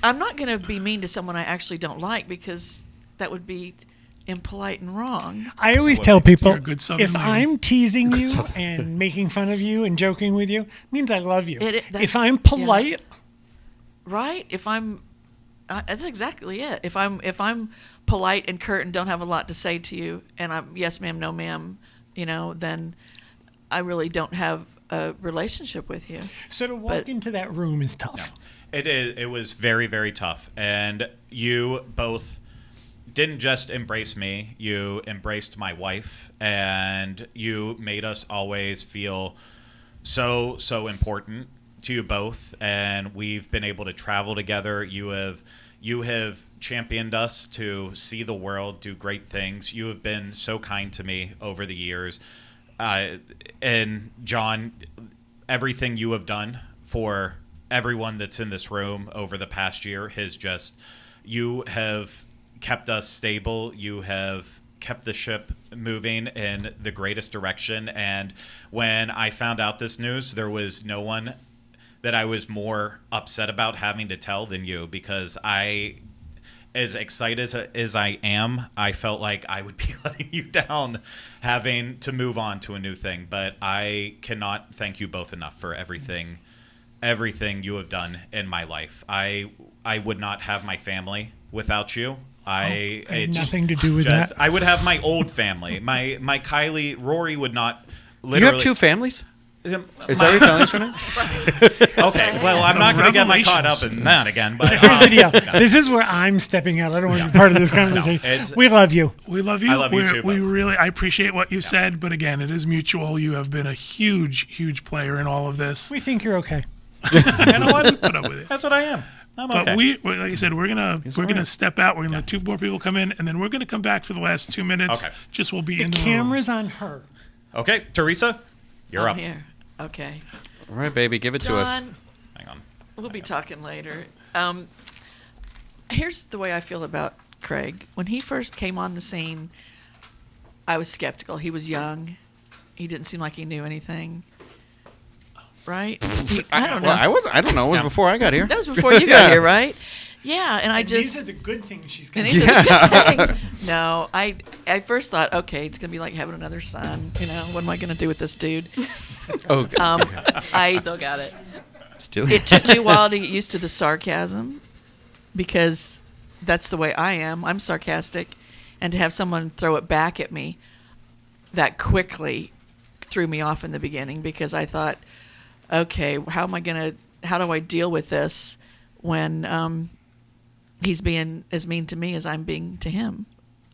I'm not going to be mean to someone I actually don't like because that would be impolite and wrong. I always tell people, You're a good Southern if lady. I'm teasing you and making fun of you and joking with you, it means I love you. That's- If I'm polite, Right? If I'm, that's exactly it. If I'm polite and curt and don't have a lot to say to you, and I'm yes ma'am, no ma'am, then I really don't have a relationship with you. so to walk into that room is tough. It was very, very tough. And you both didn't just embrace me, you embraced my wife, and you made us always feel so important to you both. And we've been able to travel together. You have championed us to see the world, do great things. You have been so kind to me over the years. and John, everything you have done for everyone that's in this room over the past year has just, you have kept us stable. You have kept the ship moving in the greatest direction. And when I found out this news, there was no one that I was more upset about having to tell than you, because as excited as I am, I felt like I would be letting you down having to move on to a new thing. But I cannot thank you both enough for everything you have done in my life. I would not have my family without you. I had nothing to do with that. I would have my old family. My Kylie, Rory would not literally. You have two families? Is that your telling us right now? Okay, well, I'm not going to get my caught up in that again. But Here's the deal. This is where I'm stepping out. I don't want to be part of this conversation. We love you. We love you. I love you too, We Bob. really, I appreciate what you said, but again, it is mutual. You have been a huge player in all of this. We think you're okay. You know what? Put up with it. That's what I am. I'm But okay. like I said, we're gonna step out. We're gonna let 2 more people come in, and then we're gonna come back for the last 2 minutes. Okay. Just we'll be The in the room. camera's on her. Okay, Teresa, you're I'm up. here. Okay. All right, baby, give it to us. John, Hang on. we'll be talking later. Here's the way I feel about Craig. When he first came on the scene, I was skeptical. He was young. He didn't seem like he knew anything. Right? I don't know. Well, I don't know. It was before I got here. That was before you got here, right? Yeah, and I just... These are the good things she's And going to these are the good things. No, I first thought, okay, it's gonna be like having another son. You know, what am I gonna do with this dude? Oh, I Still got it. still. It took me a while to get used to the sarcasm, because that's the way I am. I'm sarcastic, and to have someone throw it back at me that quickly threw me off in the beginning, because I thought, okay, how do I deal with this when he's being as mean to me as I'm being to him,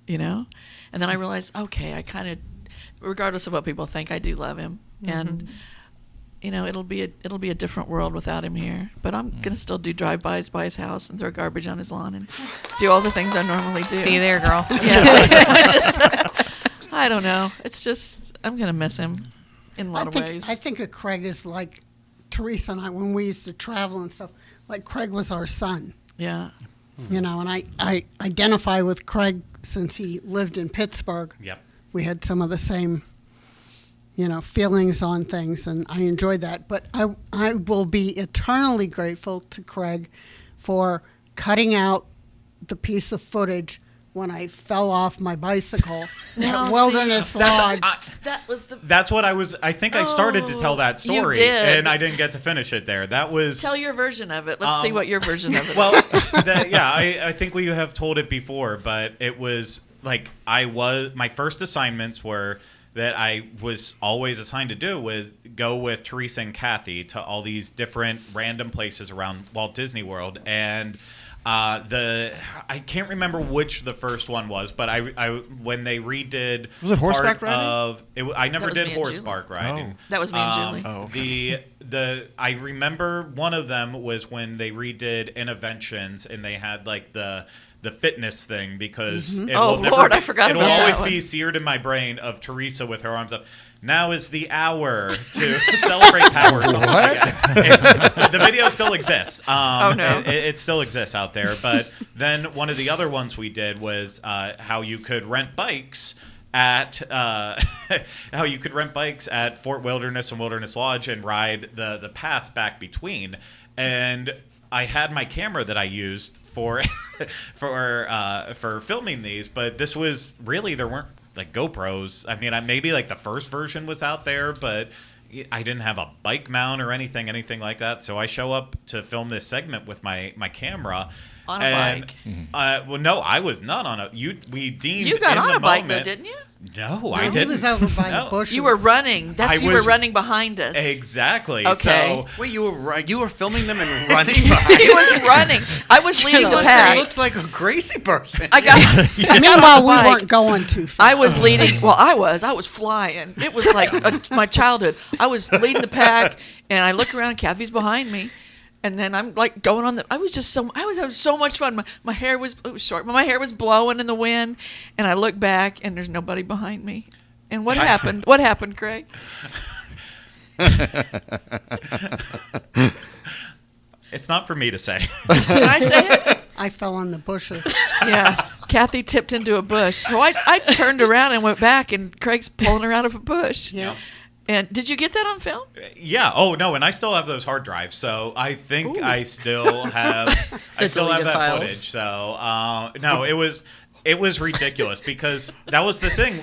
you know? And then I realized, okay, I kind of, regardless of what people think, I do love him. And, you know, it'll be a different world without him here. But I'm going to still do drive-bys by his house and throw garbage on his lawn and do all the things I normally do. See you there, girl. Yeah. I don't know. It's just, I'm going to miss him in a lot of ways. I think of Craig as like Teresa and I, when we used to travel and stuff, like Craig was our son. Yeah. You know, and I identify with Craig since he lived in Pittsburgh. Yep. We had some of the same, you know, feelings on things, and I enjoyed that. But I will be eternally grateful to Craig for cutting out the piece of footage when I fell off my bicycle No, at Wilderness see, Lodge. that was the... That's what I think I started to tell that you story, did. and I didn't get to finish it there. That was... Tell your version of it. Let's see what your version of it Well, is. I think we have told it before, but it was like my first assignments were that I was always assigned to do was go with Teresa and Kathy to all these different random places around Walt Disney World, and I can't remember which the first one was, but I when they redid Was it horseback part riding? of it, I never was did me and horseback riding. That was me and Julie. I remember one of them was when they redid Interventions, and they had like the fitness thing, because it Oh, will never Lord, be, I forgot it'll about that always one. be seared in my brain of Teresa with her arms up. Now is the hour to celebrate power. The video still exists. Oh, no. It still exists out there. But then one of the other ones we did was how you could rent bikes at Fort Wilderness and Wilderness Lodge and ride the path back between. And I had my camera that I used for for filming these, but this was really, there weren't like GoPros. I mean, maybe like the first version was out there, but I didn't have a bike mount or anything like that. So I show up to film this segment with my camera. On a bike. Well, no, I was not on a. We deemed You got in on the a bike, though, moment, didn't you? No, I He didn't. was over by No. the bushes. You were running. I You were was- running behind us. Exactly. Okay. So Wait, you were filming them and running He behind? was running. I was leading the You pack. looked like a crazy person. I got on Meanwhile, the we bike. weren't going too far. I was leading. Well, I was flying. It was like my childhood. I was leading the pack, and I look around. Kathy's behind me, and then I'm like going on I was having so much fun. My hair was short, but my hair was blowing in the wind, and I look back, and there's nobody behind me. And what happened? What happened, Craig? It's not for me to say. Can I say it? I fell on the bushes. Yeah. Kathy tipped into a bush. So I turned around and went back, and Craig's pulling her out of a bush. Yeah. And did you get that on film? Yeah. Oh no, and I still have those hard drives, so I think I still have. I still have deleted that files. footage. So no, it was ridiculous because that was the thing.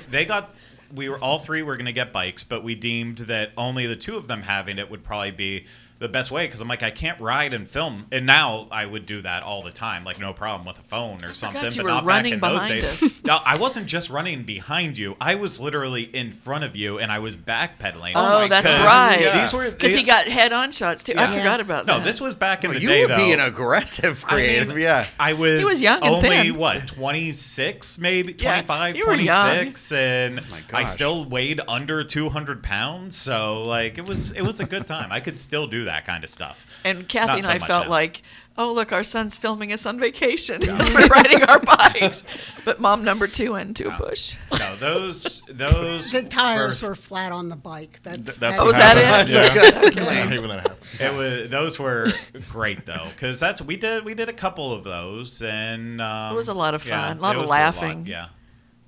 We were all three were going to get bikes, but we deemed that only the two of them having it would probably be the best way because I'm like, I can't ride and film. And now I would do that all the time, like no problem with a phone or something. you But were not running back in those behind days. us. No, I wasn't just running behind you. I was literally in front of you, and I was backpedaling. Oh, that's 'Cause right. These were Because he got head-on shots, too. I Yeah. forgot about No, that. this was back in the You day, were though. being aggressive, creative. I mean, yeah. I was, He was young and only, thin. what, 26 maybe? Yeah, 25, you were young. 26, and my I gosh. still weighed under 200 pounds, so, like, it was a good time. I could still do that kind of stuff. And Kathy Not and so I much felt now. like, oh, look, our son's filming us on vacation. We're riding our bikes. But mom number 2 went into a bush. No, those The tires were were flat on the bike. That's Oh, was that happened. it? Yeah. That's the I claim. hate when that happens. those were great though, because we did a couple of those, and It was a lot of yeah, fun. A lot it of was laughing. yeah.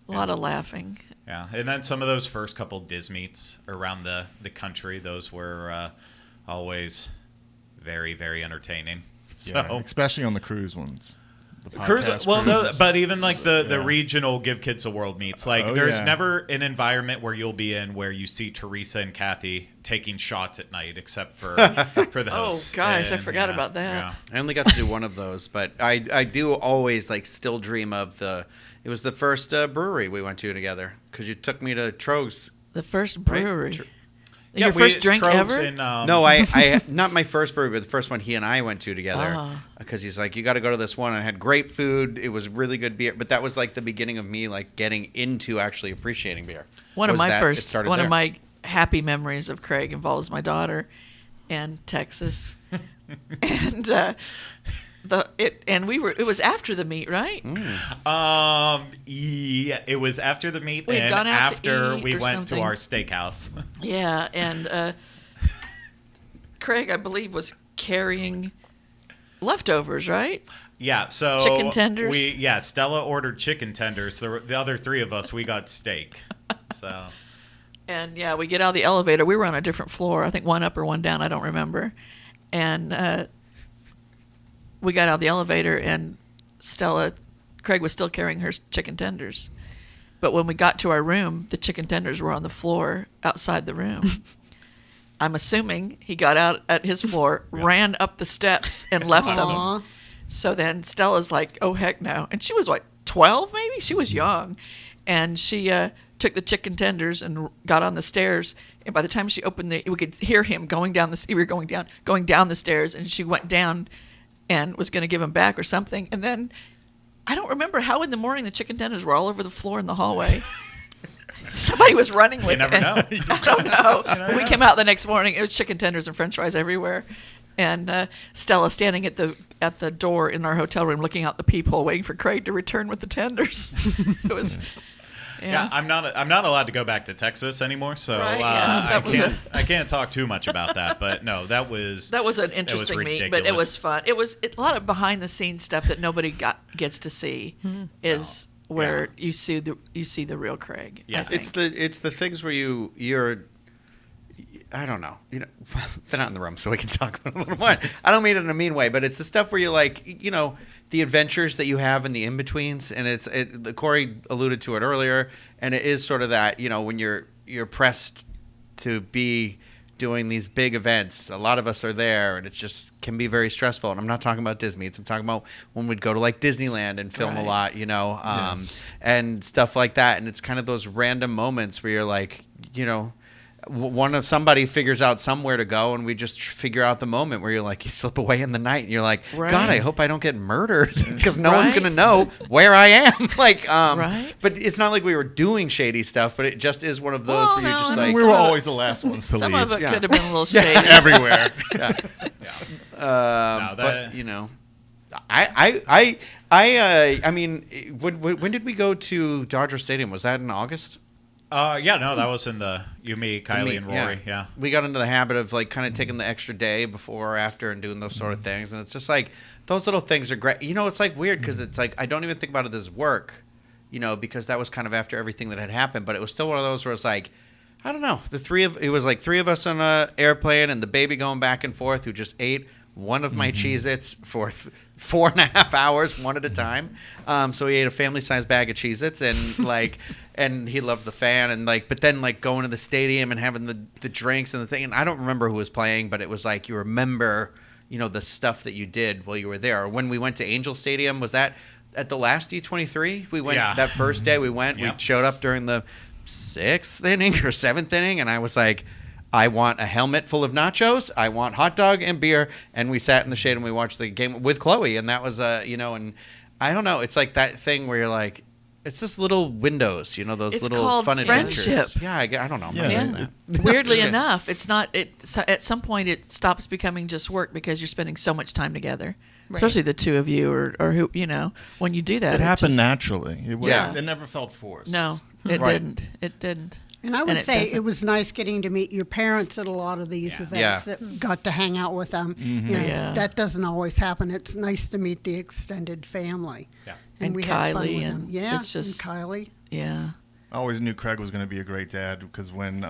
A lot of laughing. Yeah, and then some of those first couple Diz meets around the country, those were always very, very entertaining. So Yeah, especially on the cruise ones. The cruise, podcast well, no, cruises. but even like the Yeah. regional Give Kids the World meets, like Oh, there's yeah. never an environment where you'll be in where you see Teresa and Kathy taking shots at night, except for the Oh, hosts. gosh, I And, forgot yeah, about that. yeah. I only got to do one of those, but I do always like still dream of it was the first brewery we went to together because you took me to Trogs. The first Right? brewery. Yeah, Your first drink Trogs ever? in, No, I not my first brewery, but the first one he and I went to together. Ah. Because he's like, you got to go to this one. And I had great food. It was really good beer, but that was like the beginning of me like getting into actually appreciating beer. One of Was my that- it first, started one there. of my happy memories of Craig involves my daughter and Texas. And it was after the meet, right? Yeah, it was after the meet We had and gone out to after eat we or went something. to our steakhouse. Yeah, and Craig, I believe, was carrying leftovers, right? Yeah, so Chicken tenders? Stella ordered chicken tenders. The other three of us, we got steak. So And yeah, we get out of the elevator. We were on a different floor. I think one up or one down. I don't remember. And we got out of the elevator, and Craig was still carrying her chicken tenders. But when we got to our room, the chicken tenders were on the floor outside the room. I'm assuming he got out at his floor, ran up the steps, and left Aw. them. So then Stella's like, oh, heck no. And she was, what, 12 maybe? She was young. And she took the chicken tenders and got on the stairs. And by the time she opened we could hear him going down the stairs. And she went down and was going to give him back or something. And then I don't remember how in the morning the chicken tenders were all over the floor in the hallway. Somebody was running with you never it. know. I don't know. We came out the next morning. It was chicken tenders and French fries everywhere, and Stella standing at the door in our hotel room, looking out the peephole, waiting for Craig to return with the tenders. It was. Yeah, I'm not allowed to go back to Texas anymore, so Right, yeah, that was I can't talk too much about that. But no, that was an interesting meet, but it was fun. It was a lot of behind the scenes stuff that nobody gets to see. Is where you see the real Craig. Yeah. I think. It's the things where you're I don't know. You know, they're not in the room, so we can talk about it a little more. I don't mean it in a mean way, but it's the stuff where you're like, you know, the adventures that you have in the in-betweens, and Corey alluded to it earlier, and it is sort of that, you know, when you're pressed to be doing these big events, a lot of us are there, and it just can be very stressful. And I'm not talking about Disney. I'm talking about when we'd go to like Disneyland and film a Right. lot, you know, and stuff like that. And it's kind of those random moments where you're like, you know, somebody figures out somewhere to go, and we just figure out the moment where you're like, you slip away in the night, and you're like, Right. God, I hope I don't get murdered because no one's Right. gonna know where I am. Like, Right. But it's not like we were doing shady stuff, but it just is one of those Well, where you're no, just I like, mean, we some were of always it- the last ones to Some leave. of it Yeah. could have been a little shady. Everywhere. but you know, I mean, when did we go to Dodger Stadium? Was that in August? Yeah, no, that was in the you, me, Kylie, and Rory. Yeah. We got into the habit of like kind of taking the extra day before or after and doing those sort of things, and it's just like those little things are great. It's like weird because it's like I don't even think about it as work, because that was kind of after everything that had happened. But it was still one of those where it's like, I don't know, it was like three of us on an airplane and the baby going back and forth who just ate one of my Cheez-Its for 4.5 hours, one at a time. So he ate a family-sized bag of Cheez-Its and he loved the fan and but then going to the stadium and having the drinks and the thing. And I don't remember who was playing, but it was like you remember, the stuff that you did while you were there. Or when we went to Angel Stadium, was that at the last D23? We went that first day we went. Yep. We showed up during the 6th inning or 7th inning, and I was like, I want a helmet full of nachos. I want hot dog and beer. And we sat in the shade and we watched the game with Chloe. And that was, and I don't know. It's like that thing where you're like, it's just little windows, those it's little called fun friendship. adventures. Yeah, I don't know. Yeah. Weirdly enough, it's not. At some point, it stops becoming just work because you're spending so much time together. Right. Especially the two of you, or who, when you do that. It happened naturally. It never felt forced. No, it didn't. It didn't. And I would say it was nice getting to meet your parents at a lot of these events that got to hang out with them. That doesn't always happen. It's nice to meet the extended family. Yeah. And we Kylie had fun with them. Yeah, it's just, and Kylie. Yeah. I always knew Craig was going to be a great dad because when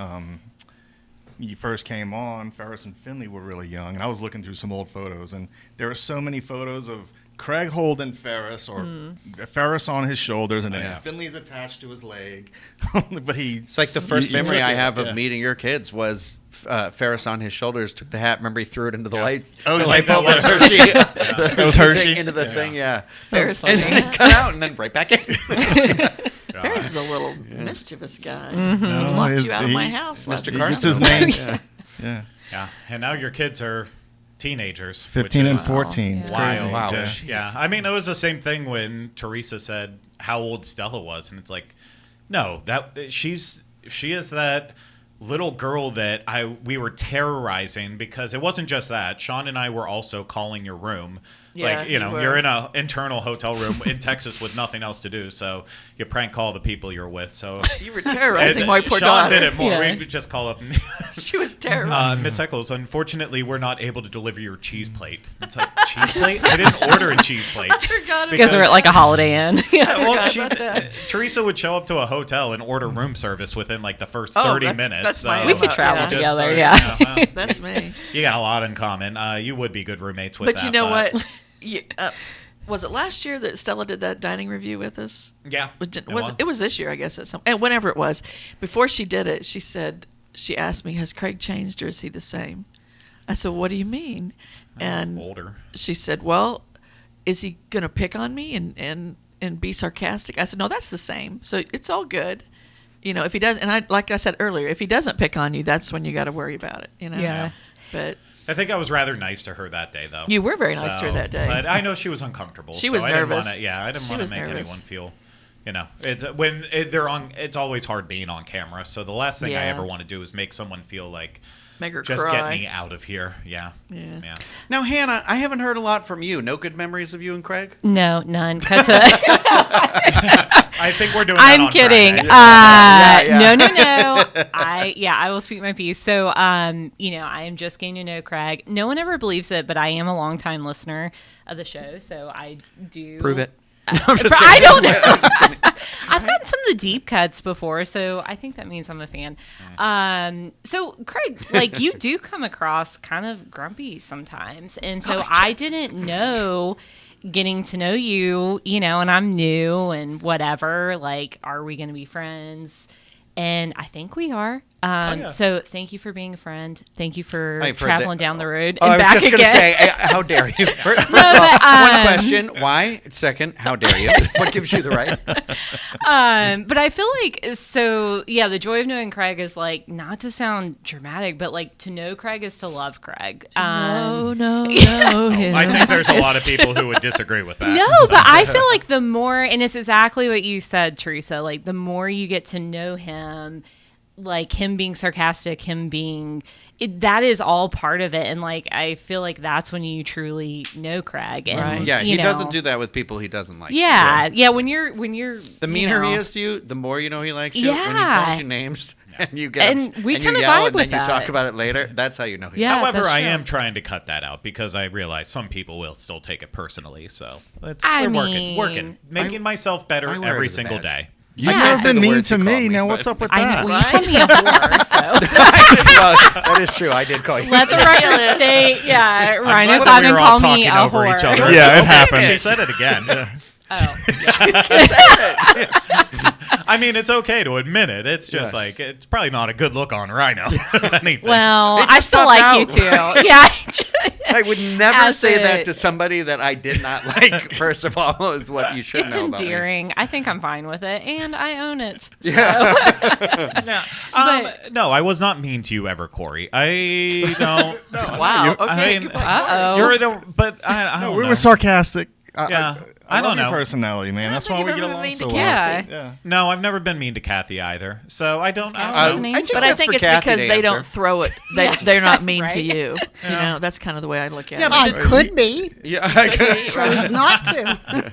you first came on, Ferris and Finley were really young. And I was looking through some old photos, and there were so many photos of Craig holding Ferris or Ferris on his shoulders, and then Finley's attached to his leg. But it's like the first memory I have of meeting your kids was Ferris on his shoulders, took the hat. Remember he threw it into the lights. Oh, the light bulb was Hershey. It was Hershey into the thing. Yeah. Ferris and then cut out and then right back in. Ferris is a little mischievous guy. Locked you out of my house. Mr. Carson. Carson. His name. Yeah. And now your kids are teenagers. 15 and 14. It's wild. Wow. Yeah. I mean, it was the same thing when Teresa said how old Stella was, and it's like, no, she is that little girl that we were terrorizing because it wasn't just that. Sean and I were also calling your room. Yeah, you're in an internal hotel room in Texas with nothing else to do, so you prank call the people you're with. So you were terrorizing my poor Sean daughter. did it more. Yeah. We would just call up. She was terrorizing. Miss Eccles, unfortunately, we're not able to deliver your cheese plate. It's like, cheese plate? I didn't order a cheese plate. I forgot You guys are at like a Holiday Inn. Teresa would show up to a hotel and order room service within like the first 30 minutes. That's my We could travel together, That's me. You got a lot in common. You would be good roommates with But that. you know what? Was it last year that Stella did that dining review with us? Yeah. It was this year, I guess. And whenever it was, before she did it, she asked me, "Has Craig changed or is he the same?" I said, "What do you mean?" And older. She said, "Well, is he going to pick on me and be sarcastic?" I said, "No, that's the same. So it's all good." If he does, and like I said earlier, if he doesn't pick on you, that's when you got to worry about it. Yeah. But I think I was rather nice to her that day, though. you were very nice to her that day. But I know she was uncomfortable. She was nervous. I didn't want to make nervous. anyone feel. They're on. It's always hard being on camera. So the last thing I ever want to do is make someone feel like, make her just cry. get me out of here. Yeah. Now, Hannah, I haven't heard a lot from you. No good memories of you and Craig? No, none. Cut to. I think we're doing that I'm on kidding. Friday. No. I will speak my piece. So, I am just getting to know Craig. No one ever believes it, but I am a longtime listener of the show, so I do. Prove it. I don't know. I've gotten some of the deep cuts before, so I think that means I'm a fan. So Craig, you do come across kind of grumpy sometimes, and so I didn't know. Getting to know you, and I'm new and whatever. Like, are we going to be friends? And I think we are. So thank you for being a friend. Thank you for traveling down the road and back again. I was just going to say, how dare you? First of all, one question, why? Second, how dare you? What gives you the right? But I feel like, the joy of knowing Craig is like, not to sound dramatic, but like to know Craig is to love Craig. No. I think there's a lot of people who would disagree with that. No, but I feel like the more, and it's exactly what you said, Teresa, like the more you get to know him, like him being sarcastic, him being that is all part of it, and like I feel like that's when you truly know Craig. And, Right. Yeah, you he know, doesn't do that with people he doesn't like. Yeah. When you're The meaner you he know, is to you, the more you know he likes you. When he Yeah. calls you names and you get And we and kinda you yell vibe and with then you talk that. about it later, that's how you know he Yeah. However, that's I true. am trying to cut that out because I realize some people will still take it personally. So I we're mean, working, making myself better I wear it every as a single badge. day. You've Yeah. never Say the been mean words to you call me. me, Now but- what's up with I that? know, well, you called me a whore, so well, that is true. I did call you. let the record state. Yeah, I'm Rhino glad come we and were all call me talking a over whore. each other. Yeah, it She happens. said it again. Oh, I mean, it's okay to admit it. It's just like it's probably not a good look on Rhino. Anything. well, It I just still popped like you out. too. Yeah. I would never As say it- that to somebody that I did not like. First of all, is what you should It's know about me. endearing. I think I'm fine with it, and I own it. No, I was not mean to you ever, Corey. I don't. Wow. Okay. I mean, goodbye. Uh-oh. You're but I don't we know. were sarcastic. Yeah. I I don't love your know. personality, man. That's think why we you've get ever been along mean so to well. Kathy. Yeah. No, I've never been mean to Kathy either. So I don't. Kathy I don't listening? I think But I that's think for it's Kathy because to they answer. don't throw it. They're not mean to Right? you. You know, that's kind of the way I look at it. I could be. Yeah, I Chose not to.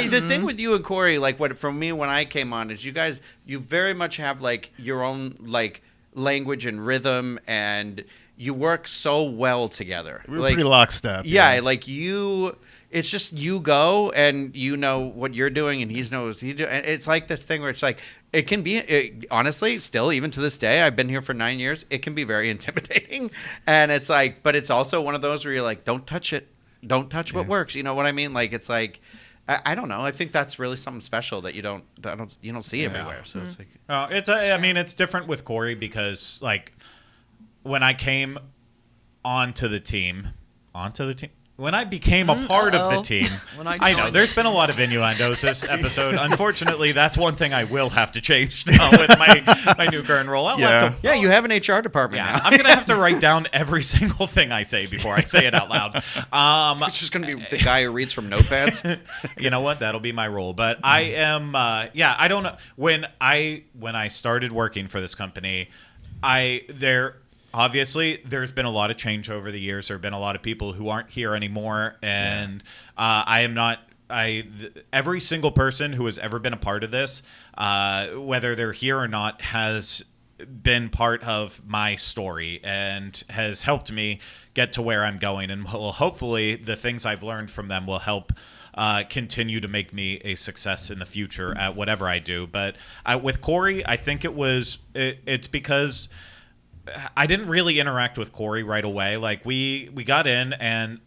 the thing with you and Corey, like what from me when I came on, is you very much have like your own like language and rhythm, and you work so well together. We were like, pretty lockstep. Yeah, like you. It's just you go and you know what you're doing and he knows what he do. And it's like this thing where it's like it can be honestly still even to this day. I've been here for 9 years. It can be very intimidating, and it's like, but it's also one of those where you're like, don't touch it, don't touch what works. You know what I mean? Like it's like I don't know. I think that's really something special that you don't see everywhere. So it's like I mean, it's different with Corey because like when I came onto the team. When I became a part of the team, When I I know joined. there's been a lot of innuendos this episode. Unfortunately, that's one thing I will have to change now with my new current role. I'll have to, yeah, you have an HR department yeah, now. I'm gonna have to write down every single thing I say before I say it out loud. It's just gonna be the guy who reads from notepads. You know what? That'll be my role. But I am, I don't know. When I started working for this company, obviously, there's been a lot of change over the years. There have been a lot of people who aren't here anymore, and I am not. Every single person who has ever been a part of this, whether they're here or not, has been part of my story and has helped me get to where I'm going. And hopefully, the things I've learned from them will help continue to make me a success in the future at whatever I do. But with Corey, I think it's because I didn't really interact with Corey right away. Like we got in and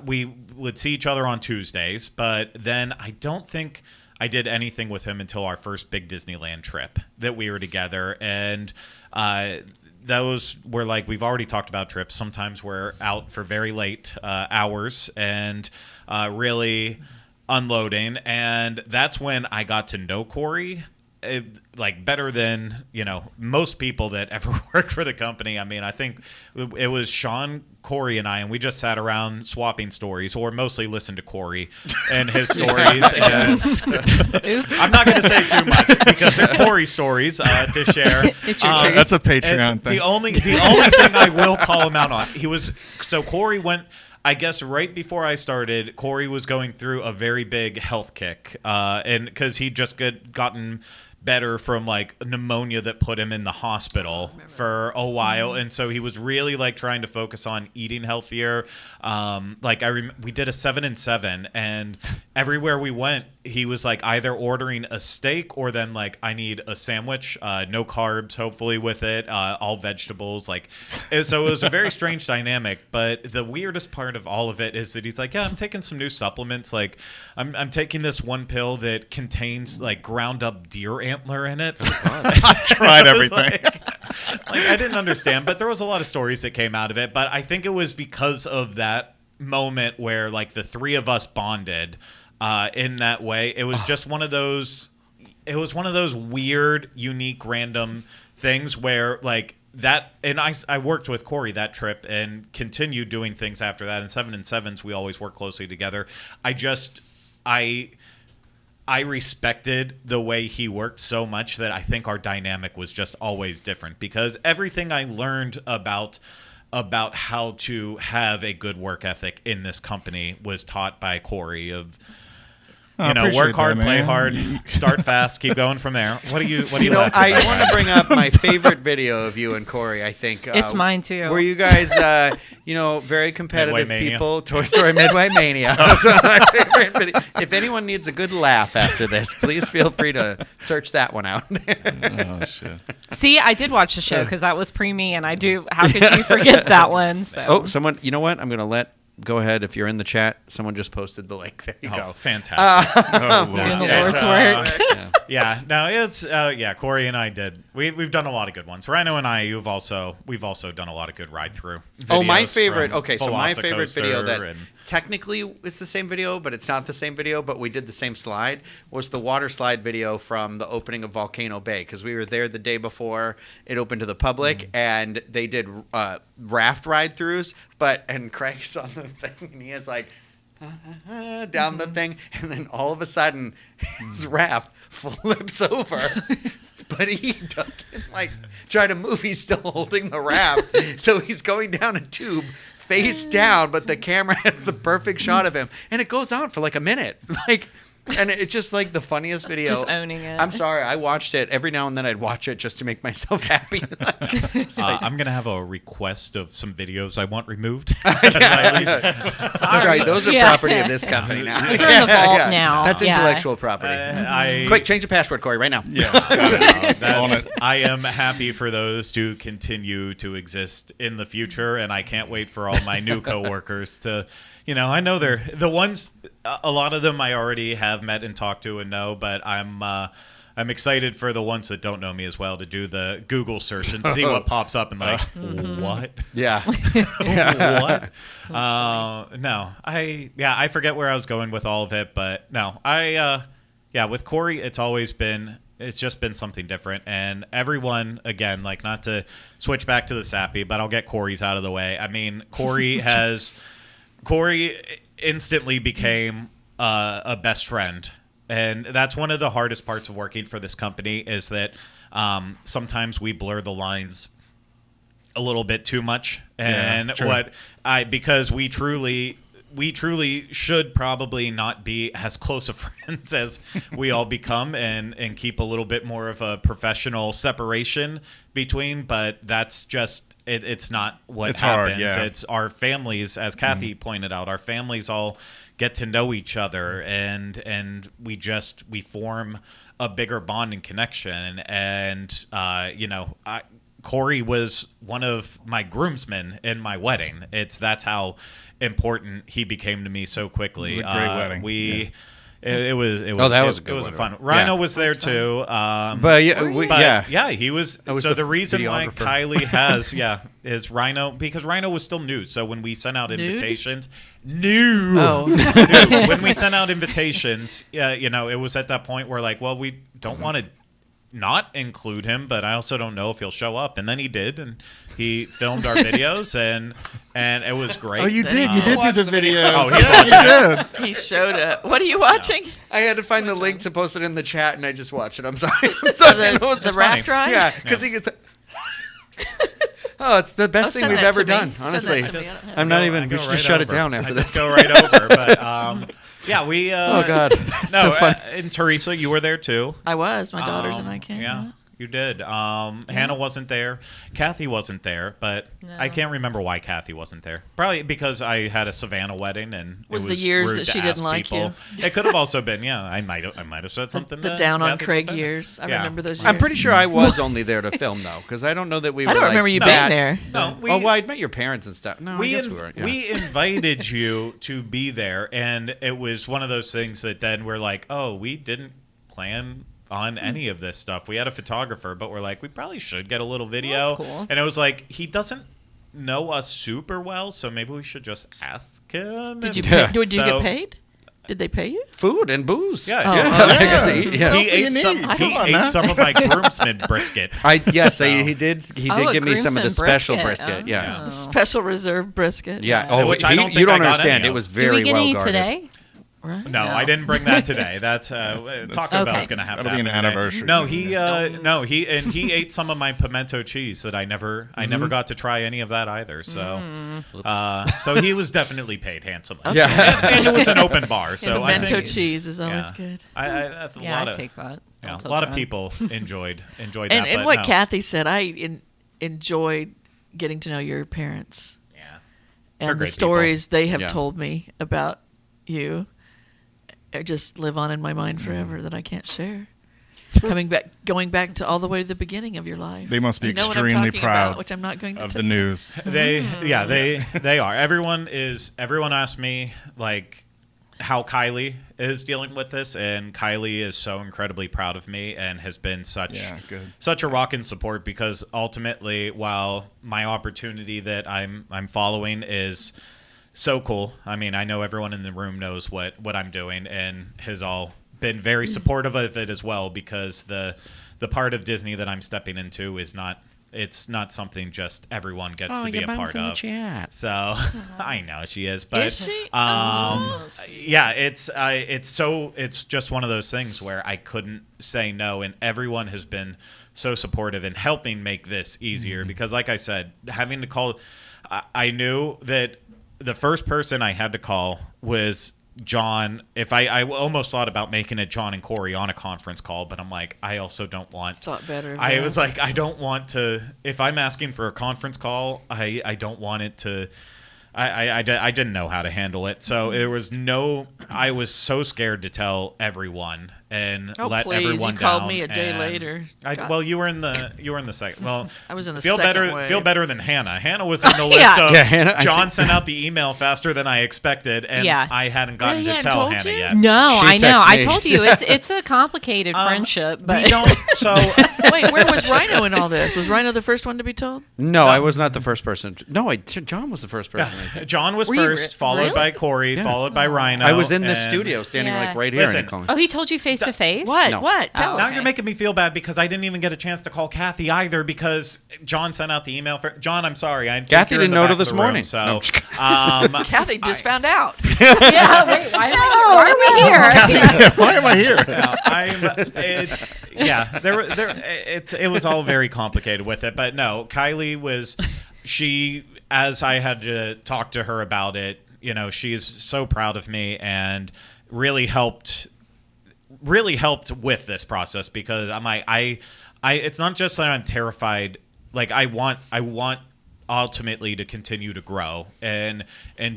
we would see each other on Tuesdays, but then I don't think I did anything with him until our first big Disneyland trip that we were together. And those were like, we've already talked about trips. Sometimes we're out for very late hours and really unloading. And that's when I got to know Corey. Like better than most people that ever work for the company. I mean, I think it was Sean, Corey, and I, and we just sat around swapping stories, or mostly listened to Corey and his stories. And I'm not going to say too much because they're Corey stories to share. It's your truth. That's a Patreon thing. The only thing I will call him out on, Corey went. I guess right before I started, Corey was going through a very big health kick, and because he'd just gotten better from like pneumonia that put him in the hospital for a while, and so he was really like trying to focus on eating healthier. We did a 7-7, and everywhere we went, he was like either ordering a steak or then like, I need a sandwich, no carbs, hopefully with it, all vegetables. So it was a very strange dynamic. But the weirdest part of all of it is that he's like, yeah, I'm taking some new supplements. Like I'm taking this one pill that contains like ground up deer antler in it. I tried everything. I didn't understand, but there was a lot of stories that came out of it. But I think it was because of that moment where like the three of us bonded in that way. It was just one of those. It was one of those weird, unique, random things where like that. And I worked with Corey that trip and continued doing things after that. In 7-7s, we always work closely together. I respected the way he worked so much that I think our dynamic was just always different, because everything I learned about how to have a good work ethic in this company was taught by Corey. Of work hard, play hard, start fast, keep going from there. What do you I want to bring up my favorite video of you and Corey. I think It's mine too. Were you guys, very competitive Midway Mania. people? Toy Story Midway Mania. That was my favorite video. If anyone needs a good laugh after this, please feel free to search that one out. Oh shit. See, I did watch the show because that was pre-me, and I do. How could you forget that one? So. Oh, someone. You know what? I'm going to go ahead. If you're in the chat, someone just posted the link. There you go. Fantastic. Doing the Lord's work. Yeah, no, it's Corey and I did. We've done a lot of good ones. Rhino and I, we've also done a lot of good ride through. Oh, my favorite. from Okay, so my favorite video that and- technically it's the same video, but it's not the same video. But we did the same slide. Was the water slide video from the opening of Volcano Bay, because we were there the day before it opened to the public, and they did raft ride throughs. And Craig's on the thing, and he is like down the thing, and then all of a sudden his raft flips over. But he doesn't try to move. He's still holding the raft. So he's going down a tube face down, but the camera has the perfect shot of him. And it goes on for a minute. And it's just the funniest video. Just owning it. I'm sorry. I watched it. Every now and then I'd watch it just to make myself happy. I'm going to have a request of some videos I want removed. Sorry, those are property of this company now. Those are in the vault now. That's Yeah. intellectual property. Quick, change the password, Corey, right now. Yeah. I am happy for those to continue to exist in the future, and I can't wait for all my new coworkers to, I know they're the ones. A lot of them I already have met and talked to and know, but I'm excited for the ones that don't know me as well to do the Google search and see what pops up and what? Yeah. What? No, I forget where I was going with all of it, but no, with Corey, it's just been something different. And everyone, again, not to switch back to the sappy, but I'll get Corey's out of the way. I mean, Corey instantly became a best friend. And that's one of the hardest parts of working for this company, is that sometimes we blur the lines a little bit too much. And because we truly should probably not be as close of friends as we all become, and keep a little bit more of a professional separation between, but that's just it's not what happens. Hard, yeah. It's our families, as Kathy pointed out, our families all get to know each other, and we form a bigger bond and connection. And Corey was one of my groomsmen in my wedding. That's how important he became to me so quickly. It was a great wedding. It was. That was a good It was one. fun. Rhino Yeah. was there too. He was. was So the the reason why videographer. Kylie has is Rhino, because Rhino was still new. So when we sent out invitations, new. When we sent out invitations, it was at that point where we don't want to not include him, but I also don't know if he'll show up. And then he did, and he filmed our videos, and it was great. Oh, you did. You did do the videos. Oh, yeah, you did. He showed it. What are you watching? I had to find the link to post it in the chat, and I just watched it. I'm sorry. The raft ride? Yeah, because he gets. Oh, it's the best thing send we've that ever to me. done. Send Honestly, that to me. I don't have I'm not I even. go We should right just shut it over. down after I this. just go right over. But yeah, we. Oh God, No, so funny. and Teresa, you were there too. I was. My daughters and I came. Yeah, you did. Hannah wasn't there. Kathy wasn't there, but I can't remember why Kathy wasn't there. Probably because I had a Savannah wedding, and Was it the was years rude that to she ask didn't like people. It could have also been. Yeah, I might have said something. The to down on Kathy Craig about that. years. I Yeah. remember those years. I'm pretty sure I was only there to film though, because I don't know that we. I don't were remember you that- being there. No, well, I'd met your parents and stuff. No, I guess we weren't. Yeah. We invited you to be there, and it was one of those things that then we're like, oh, we didn't plan on any of this stuff. We had a photographer, but we're like, we probably should get a little video. That's cool. And it was like, he doesn't know us super well, so maybe we should just ask him. Did you Yeah. pay, did you So- get paid? Did they pay you? Food and booze. Yeah, Oh, yeah. oh, I got to eat, yeah. He ate some. need? He Come on ate now. some of my groomsman brisket. He did. He Oh, did a give me some of the groomsmen special brisket. brisket. Yeah. Oh. Special reserve brisket. Yeah. Yeah. Oh, Which I don't you think don't I got understand. any It of. was Did very we get well any guarded. today? right? No, I didn't bring that today. That's Taco Bell's going to have to That'll be happen an today. anniversary. No, he ate some of my pimento cheese that I never got to try any of that either. So, so he was definitely paid handsomely. Yeah. and it was an open bar, so I Pimento think cheese is always good. a Yeah, lot I'd of take that. yeah, Don't a tell lot of John. people enjoyed And, that. and but what no. Kathy said, I enjoyed getting to know your parents Yeah. They're and the great stories they have Yeah. told me about you. Just live on in my mind forever that I can't share. Going back to all the way to the beginning of your life. They must be You know what I'm extremely talking proud about, which I'm not going to of tell the news. They are. Everyone asked me like how Kylie is dealing with this, and Kylie is so incredibly proud of me and has been such a rock and support, because ultimately, while my opportunity that I'm following is so cool. I mean, I know everyone in the room knows what I'm doing, and has all been very supportive of it as well, because the part of Disney that I'm stepping into is not something just everyone gets to be a part of. So I know she is, but Is she? yeah, it's just one of those things where I couldn't say no, and everyone has been so supportive in helping make this easier, because like I said, having to call, I knew that the first person I had to call was John. If I almost thought about making it John and Corey on a conference call, but I'm like, I also don't want. Thought better. I was like, I don't want to. If I'm asking for a conference call, I don't want it to. I didn't know how to handle it, so there was no. I was so scared to tell everyone and let everyone you down. called me a day later. Well, you were in the second. Well, I was in the feel second better. wave. Feel better than Hannah. Hannah was in the list Yeah. of. Yeah, Hannah, I John sent out the email faster than I expected, and Yeah. I hadn't gotten Really? to He hadn't tell told Hannah you? yet. No, She I know. texted I me. told you it's a complicated friendship, but We don't. So Wait, where was Rhino in all this? Was Rhino the first one to be told? No, I was not the first person. No, John was the first person. I think. John was Were you first, followed really? by Corey, Yeah. followed by Rhino. I was in the and- studio, standing Yeah. like right here, Listen. and he called me. oh, he told you face to face. What? No. What? Tell Now us. you're making me feel bad, because I didn't even get a chance to call Kathy either, because John sent out the email. John, I'm sorry. I think Kathy you're in didn't the know back till of this the room, morning. So, No, I'm just Kathy just found out. Yeah. Wait. Why are we here? Why am I here? It was all very complicated with it, but no, Kylie was, as I had to talk to her about it, she's so proud of me and really helped with this process, because I'm like, it's not just that I'm terrified, like I want ultimately to continue to grow and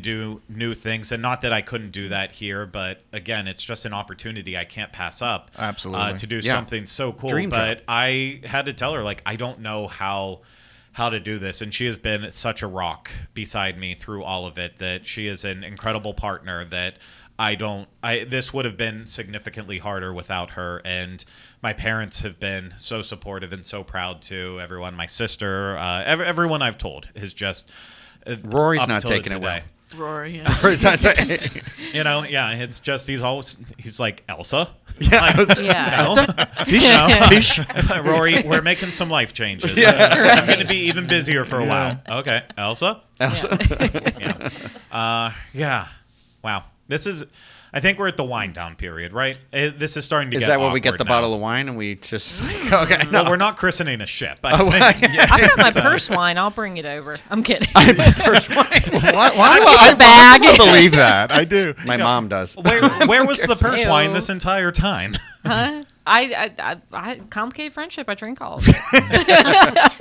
do new things, and not that I couldn't do that here, but again, it's just an opportunity I can't pass up. Absolutely. To do Yeah. something so cool. Dream but job. I had to tell her, like, I don't know how to do this, and she has been such a rock beside me through all of it, that she is an incredible partner that this would have been significantly harder without her. And my parents have been so supportive and so proud too. Everyone, my sister, everyone I've told is just Rory's up not until taking it today. Rory. Yeah. Or is that- It's just he's like, Elsa. Yeah. Like, Yeah. Fish. Rory, we're making some life changes. I'm going to be even busier for a while. Okay, Elsa. Yeah. Wow. I think we're at the wind down period, right? This is starting to Is get that when we get awkward the now. bottle of wine and we just okay? No, No, we're not christening a ship. Oh, I think. I've got my purse wine. I'll bring it over. I'm kidding. Why do a bag. I believe that? I do. my mom does. Where was the purse Ew. wine this entire time? Huh? I complicated friendship. I drink all of it.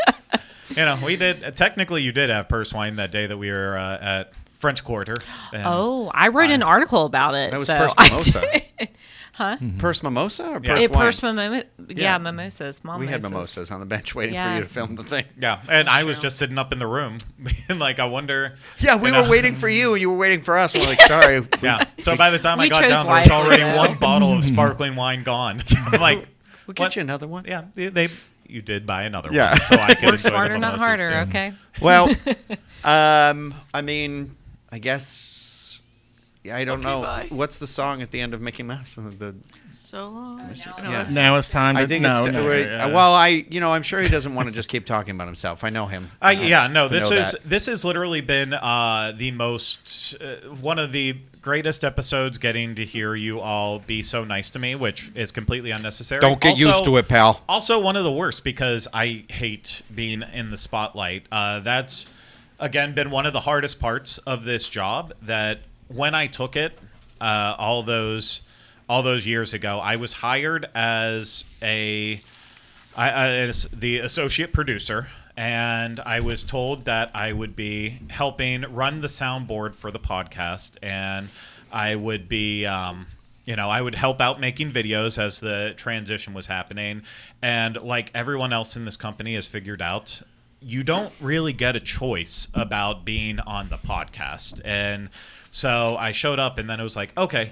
We did. Technically, you did have purse wine that day that we were at French Quarter. And Oh, I wrote an article about it. That was so purse I mimosa. did. Huh? Purse mimosa or Yeah. purse wine? Purse mimosa. Yeah, mimosas. We had mimosas on the bench waiting for Yeah. you to film the thing. Yeah, and I was just sitting up in the room, being like, I wonder. Yeah, we were waiting for you, and you were waiting for us. We're like, sorry. Yeah. So by the time I We got chose down, there was wisely, already though. one bottle of sparkling wine gone. I'm like, We'll get you another one. yeah, you did buy another Yeah. one, so I could Work enjoy smarter, the not mimosas, harder. too. Okay. Well, I mean, I guess I don't Okay, know bye. what's the song at the end of Mickey Mouse. so long. No, Yeah. that's- Now it's time to. I think no, it's no, yeah. well, I'm sure he doesn't want to just keep talking about himself. I know him. This has literally been the most one of the greatest episodes. Getting to hear you all be so nice to me, which is completely unnecessary. Don't get used to it, pal. Also, one of the worst because I hate being in the spotlight. That's again been one of the hardest parts of this job. That when I took it, all those years ago, I was hired as as the associate producer. And I was told that I would be helping run the soundboard for the podcast, and I would be, I would help out making videos as the transition was happening. And like everyone else in this company has figured out, you don't really get a choice about being on the podcast. And so I showed up, and then it was like, okay,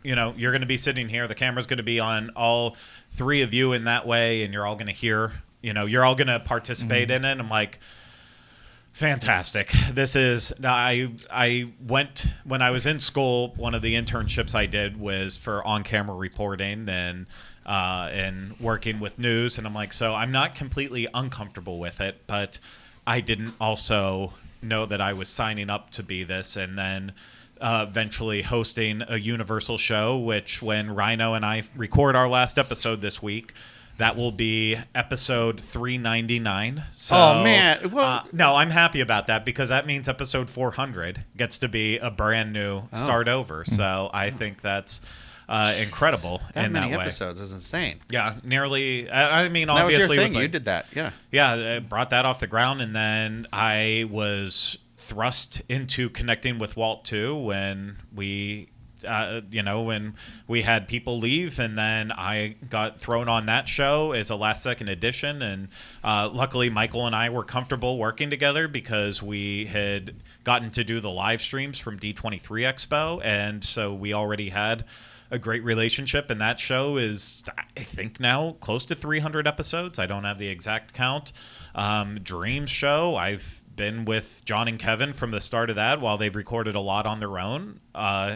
you're going to be sitting here. The camera's going to be on all three of you in that way, and you're all going to hear. You're all going to participate in it. I'm like, fantastic. This is, I went, when I was in school, one of the internships I did was for on-camera reporting and working with news. And I'm like, so I'm not completely uncomfortable with it, but I didn't also know that I was signing up to be this. And then eventually hosting a Universal show, which when Rhino and I record our last episode this week, that will be episode 399. So, oh, man. Well, no, I'm happy about that because that means episode 400 gets to be a brand new start over. So I think that's incredible that in many that way. episodes is insane. Yeah, nearly. I mean, That was obviously. your thing. You did that. Yeah. Yeah, I brought that off the ground. And then I was thrust into connecting with Walt, too, when we... when we had people leave, and then I got thrown on that show as a last-second addition, and luckily Michael and I were comfortable working together because we had gotten to do the live streams from D23 Expo, and so we already had a great relationship, and that show is, I think now, close to 300 episodes. I don't have the exact count. Dreams show, I've been with John and Kevin from the start of that while they've recorded a lot on their own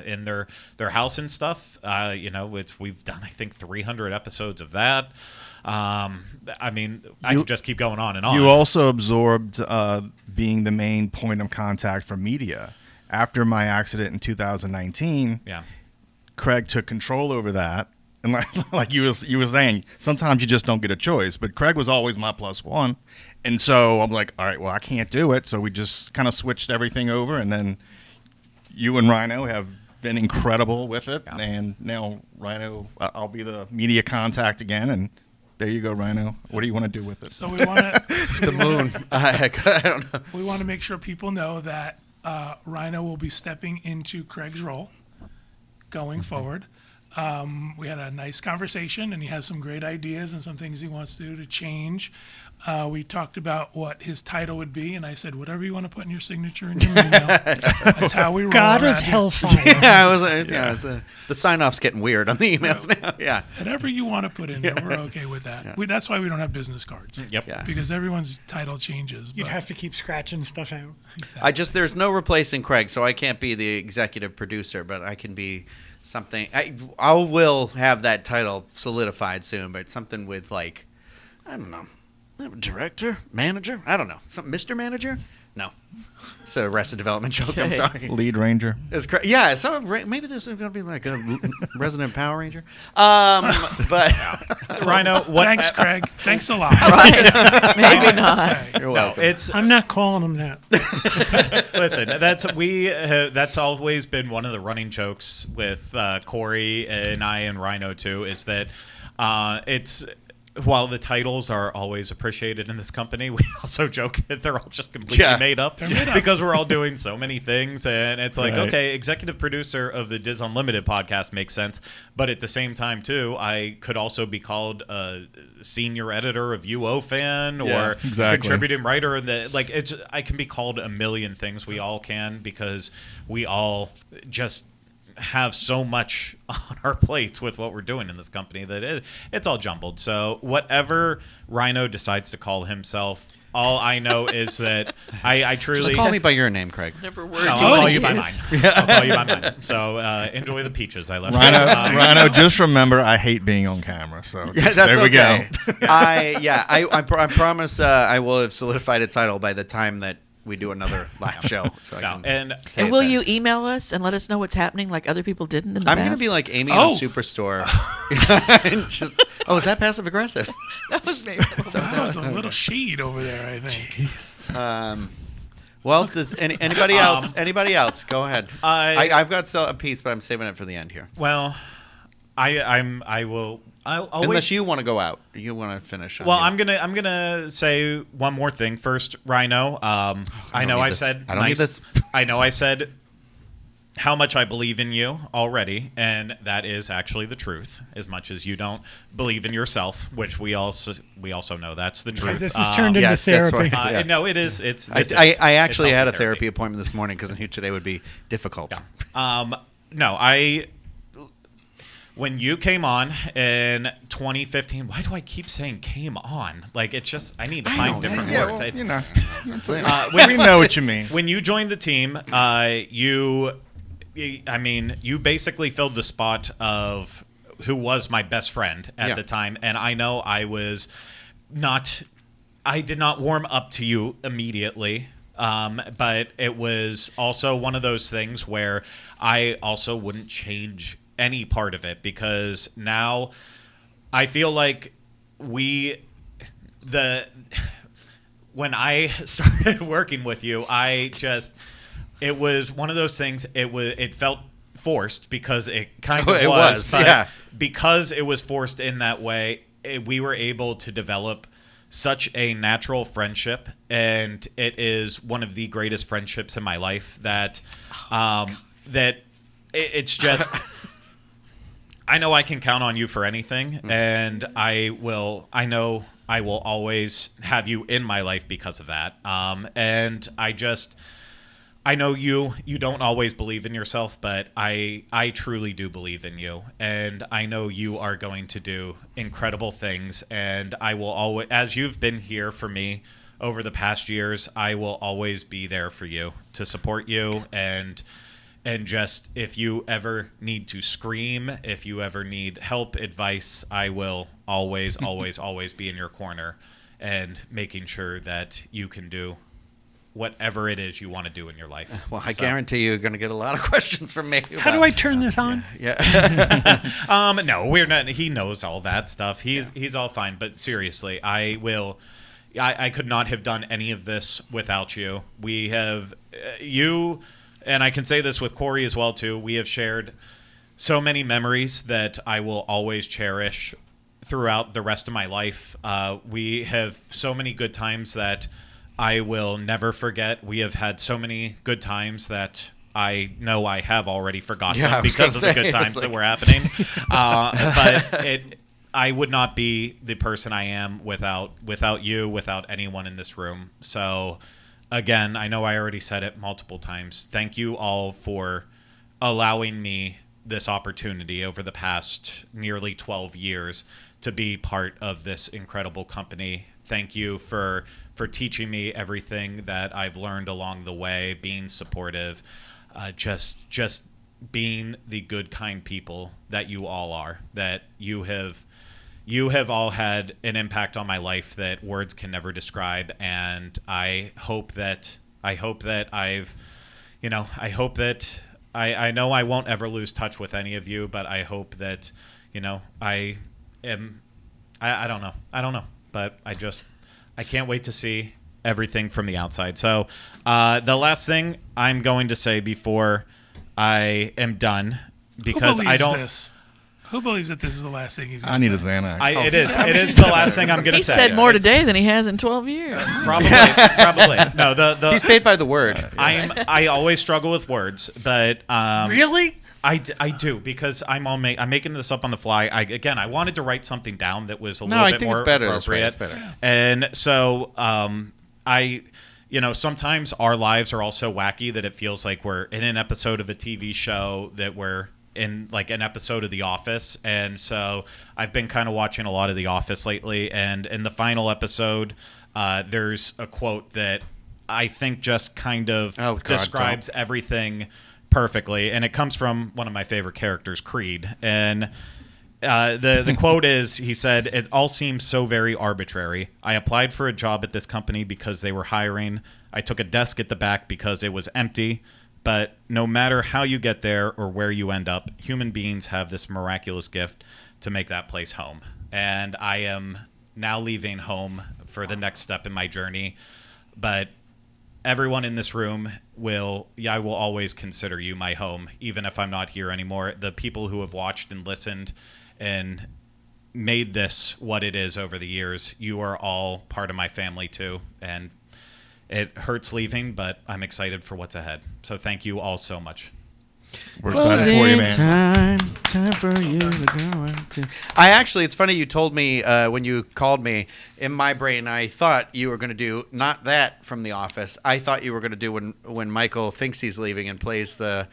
in their house and stuff. We've done, I think, 300 episodes of that. I could just keep going on and on. You also absorbed being the main point of contact for media. After my accident in 2019, Craig took control over that. And like you were saying, sometimes you just don't get a choice. But Craig was always my plus one. And so I'm like, all right, well, I can't do it. So we just kind of switched everything over. And then you and Rhino have been incredible with it. Yeah. And now, Rhino, I'll be the media contact again. And there you go, Rhino. What do you want to do with it? So we want to... The moon. I don't know. We want to make sure people know that Rhino will be stepping into Craig's role going forward. We had a nice conversation, and he has some great ideas and some things he wants to do to change. We talked about what his title would be, and I said, whatever you want to put in your signature in your email. That's how we roll. God of around here. Hellfire. The sign-off's getting weird on the emails now. Yeah. Whatever you want to put in there, we're okay with that. Yeah. That's why we don't have business cards. Yep. Yeah. Because everyone's title changes. You'd but- have to keep scratching stuff out. Exactly. There's no replacing Craig, so I can't be the executive producer, but I can be something. I will have that title solidified soon, but something with I don't know, director, manager. I don't know, something, Mr. Manager. No, it's a Arrested Development joke. I'm sorry. Lead Ranger. It's yeah. So maybe there's going to be like a resident Power Ranger. But Rhino, Thanks, Craig. Thanks a lot. Maybe not. You're welcome. I'm not calling him that. Listen, that's always been one of the running jokes with Corey and I and Rhino too, is that it's. While the titles are always appreciated in this company, we also joke that they're all just completely made up. They're made up. Because we're all doing so many things. And it's like, Right. okay, executive producer of the Diz Unlimited podcast makes sense. But at the same time, too, I could also be called a senior editor of UO Fan or exactly. contributing writer. I can be called a million things. We all can, because we all just have so much on our plates with what we're doing in this company that it's all jumbled. So whatever Rhino decides to call himself, All I know is that I truly Just call me by your name, Craig. Never word. No, I'll call you by mine. I'll call you by mine. So enjoy the peaches I left. Rhino, just remember, I hate being on camera. So Yeah, that's there we okay. go. I promise I will have solidified a title by the time that we do another live show. So I can And say And it will then. you email us and let us know what's happening like other people didn't in the I'm past? going to be like Amy Oh. on Superstore. And just, is that passive aggressive? That was maybe. That was a little shade over there, I think. Well, does anybody else? Anybody else? Go ahead. I've got still a piece, but I'm saving it for the end here. well, I will. I'll Unless wait. you want to go out, you want to finish. On Well, your- I'm gonna say one more thing first, Rhino. I know need I this. said I don't need this. I know I said how much I believe in you already, and that is actually the truth. As much as you don't believe in yourself, which we also know that's the truth. This has turned into yes, that's therapy. right. Yeah. No, it is. It's. I this is- actually it's had a healthy therapy appointment this morning because I knew today would be difficult. No, when you came on in 2015, why do I keep saying came on? Like, it's just, I need to find different Yeah, words. well, It's- you know, when- we know what you mean. When you joined the team, you basically filled the spot of who was my best friend at Yeah. the time. And I know I did not warm up to you immediately. But it was also one of those things where I also wouldn't change any part of it, because now I feel like when I started working with you, it was one of those things. It felt forced because it kind of It was, but yeah. because it was forced in that way, we were able to develop such a natural friendship, and it is one of the greatest friendships in my life it's just I know I can count on you for anything, and I know I will always have you in my life because of that. And I know you don't always believe in yourself, but I truly do believe in you, and I know you are going to do incredible things, and I will always, as you've been here for me over the past years, I will always be there for you to support you, and just if you ever need to scream, if you ever need help, advice, I will always, always, always be in your corner and making sure that you can do whatever it is you want to do in your life. Well, I guarantee you're going to get a lot of questions from me. How do I turn this on? No, we're not. He knows all that stuff. He's all fine. But seriously, I could not have done any of this without you. We have you. And I can say this with Corey as well, too. We have shared so many memories that I will always cherish throughout the rest of my life. We have so many good times that I will never forget. We have had so many good times that I know I have already forgotten Yeah, I was because of gonna the good say, times it's that like- were happening. But I would not be the person I am without you, without anyone in this room. So again, I know I already said it multiple times. Thank you all for allowing me this opportunity over the past nearly 12 years to be part of this incredible company. Thank you for teaching me everything that I've learned along the way, being supportive, just being the good, kind people that you all are, that you have all had an impact on my life that words can never describe, and I hope that I know I won't ever lose touch with any of you, but I hope that, I don't know, but I can't wait to see everything from the outside. So the last thing I'm going to say before I am done, because Who I believes don't. this? Who believes that this is the last thing he's going I to need say? a Xanax. It is the last thing I'm going to He say. said more It's today than he has in 12 years. Probably. No, He's paid by the word. I always struggle with words, but Really? I do, because I'm making this up on the fly. I wanted to write something down that was a No, little I bit think more it's better this way. appropriate. It's better. And so sometimes our lives are all so wacky that it feels like we're in an episode of a TV show, that we're in like an episode of The Office. And so I've been kind of watching a lot of The Office lately, and in the final episode, there's a quote that I think just kind of Oh, God, describes everything perfectly, and it comes from one of my favorite characters, Creed. And the quote is, he said, "It all seems so very arbitrary. I applied for a job at this company because they were hiring. I took a desk at the back because it was empty. But no matter how you get there or where you end up, human beings have this miraculous gift to make that place home." And I am now leaving home for the next step in my journey. But everyone in this room I will always consider you my home, even if I'm not here anymore. The people who have watched and listened and made this what it is over the years, you are all part of my family too. And it hurts leaving, but I'm excited for what's ahead. So thank you all so much. We're excited for you, man. Time for you to go into. It's funny you told me when you called me. In my brain, I thought you were going to do not that from The Office. I thought you were going to do when Michael thinks he's leaving and plays the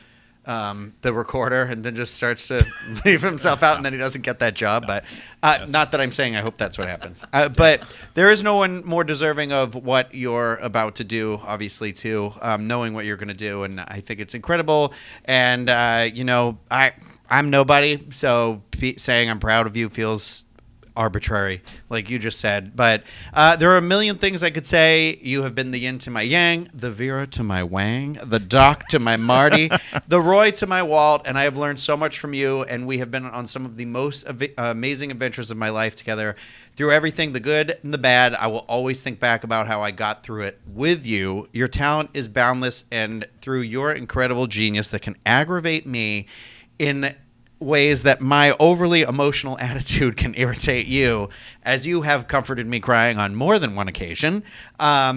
recorder and then just starts to leave himself out and then he doesn't get that job. But not that I'm saying I hope that's what happens. But there is no one more deserving of what you're about to do, obviously, too, knowing what you're going to do. And I think it's incredible. And, I'm nobody, so saying I'm proud of you feels arbitrary, like you just said. But there are a million things I could say. You have been the yin to my yang, the Vera to my Wang, the Doc to my Marty, the Roy to my Walt, and I have learned so much from you, and we have been on some of the most amazing adventures of my life together. Through everything, the good and the bad, I will always think back about how I got through it with you. Your talent is boundless, and through your incredible genius that can aggravate me in ways that my overly emotional attitude can irritate you, as you have comforted me crying on more than one occasion.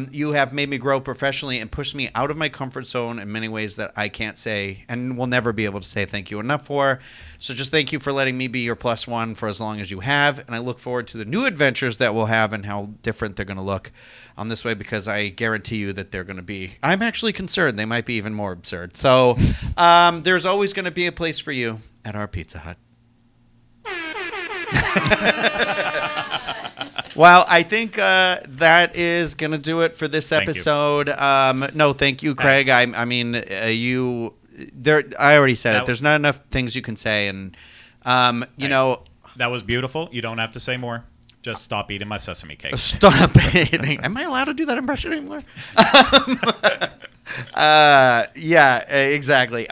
You have made me grow professionally and pushed me out of my comfort zone in many ways that I can't say and will never be able to say thank you enough for. So just thank you for letting me be your plus one for as long as you have, and I look forward to the new adventures that we'll have and how different they're going to look on this way, because I guarantee you that they're going to be, I'm actually concerned, they might be even more absurd. So there's always going to be a place for you at our Pizza Hut. Well, I think that is going to do it for this episode. No, thank you, Craig. I mean, you. There. I already said it. There's not enough things you can say, and you know. That was beautiful. You don't have to say more. Just stop eating my sesame cake. Stop eating. Am I allowed to do that impression anymore? Yeah, exactly.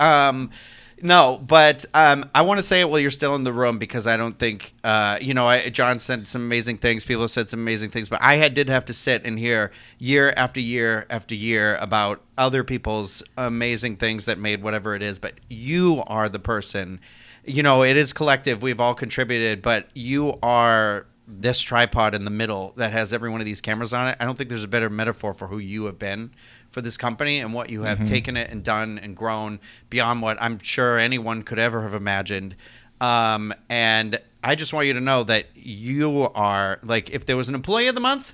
No, but I want to say it while you're still in the room, because I don't think, John said some amazing things. People have said some amazing things, but I did have to sit and hear year after year after year about other people's amazing things that made whatever it is. But you are the person, it is collective. We've all contributed, but you are this tripod in the middle that has every one of these cameras on it. I don't think there's a better metaphor for who you have been for this company and what you have taken it and done and grown beyond what I'm sure anyone could ever have imagined. And I just want you to know that you are, like, if there was an employee of the month,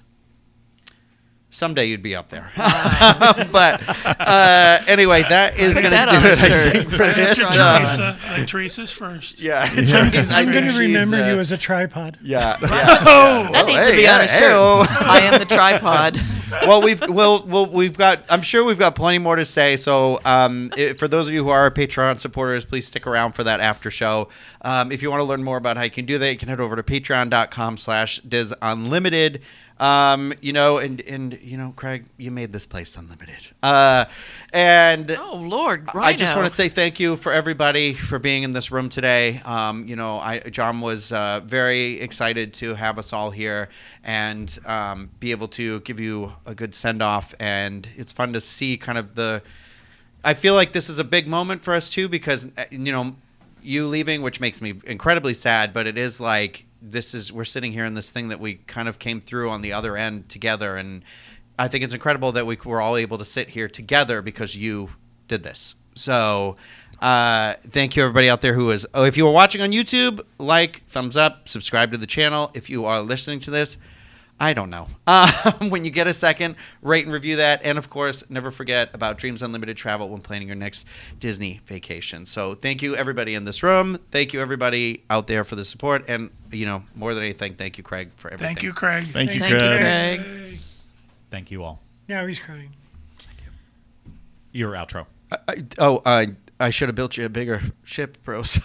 someday you'd be up there. But anyway, that is going to do it, I think, for this. Teresa's first. Yeah. I'm going to remember you as a tripod. Yeah. That needs to be on a shirt. I am the tripod. Well, we've got. I'm sure we've got plenty more to say. So, for those of you who are our Patreon supporters, please stick around for that after show. If you want to learn more about how you can do that, you can head over to patreon.com/DizUnlimited. Craig, you made this place unlimited. And oh Lord, I just want to say thank you for everybody for being in this room today. John was very excited to have us all here and be able to give you a good send off. And it's fun to see kind of I feel like this is a big moment for us too, because you leaving, which makes me incredibly sad, but it is like, we're sitting here in this thing that we kind of came through on the other end together. And I think it's incredible that we're all able to sit here together because you did this. So thank you, everybody out there if you are watching on YouTube, thumbs up, subscribe to the channel. If you are listening to this, I don't know. When you get a second, rate and review that. And, of course, never forget about Dreams Unlimited Travel when planning your next Disney vacation. So thank you, everybody in this room. Thank you, everybody out there, for the support. And, more than anything, thank you, Craig, for everything. Thank you, Craig. Thank you, Thank you, Craig. Craig. Thank you all. Now he's crying. Your outro. I should have built you a bigger ship, bros.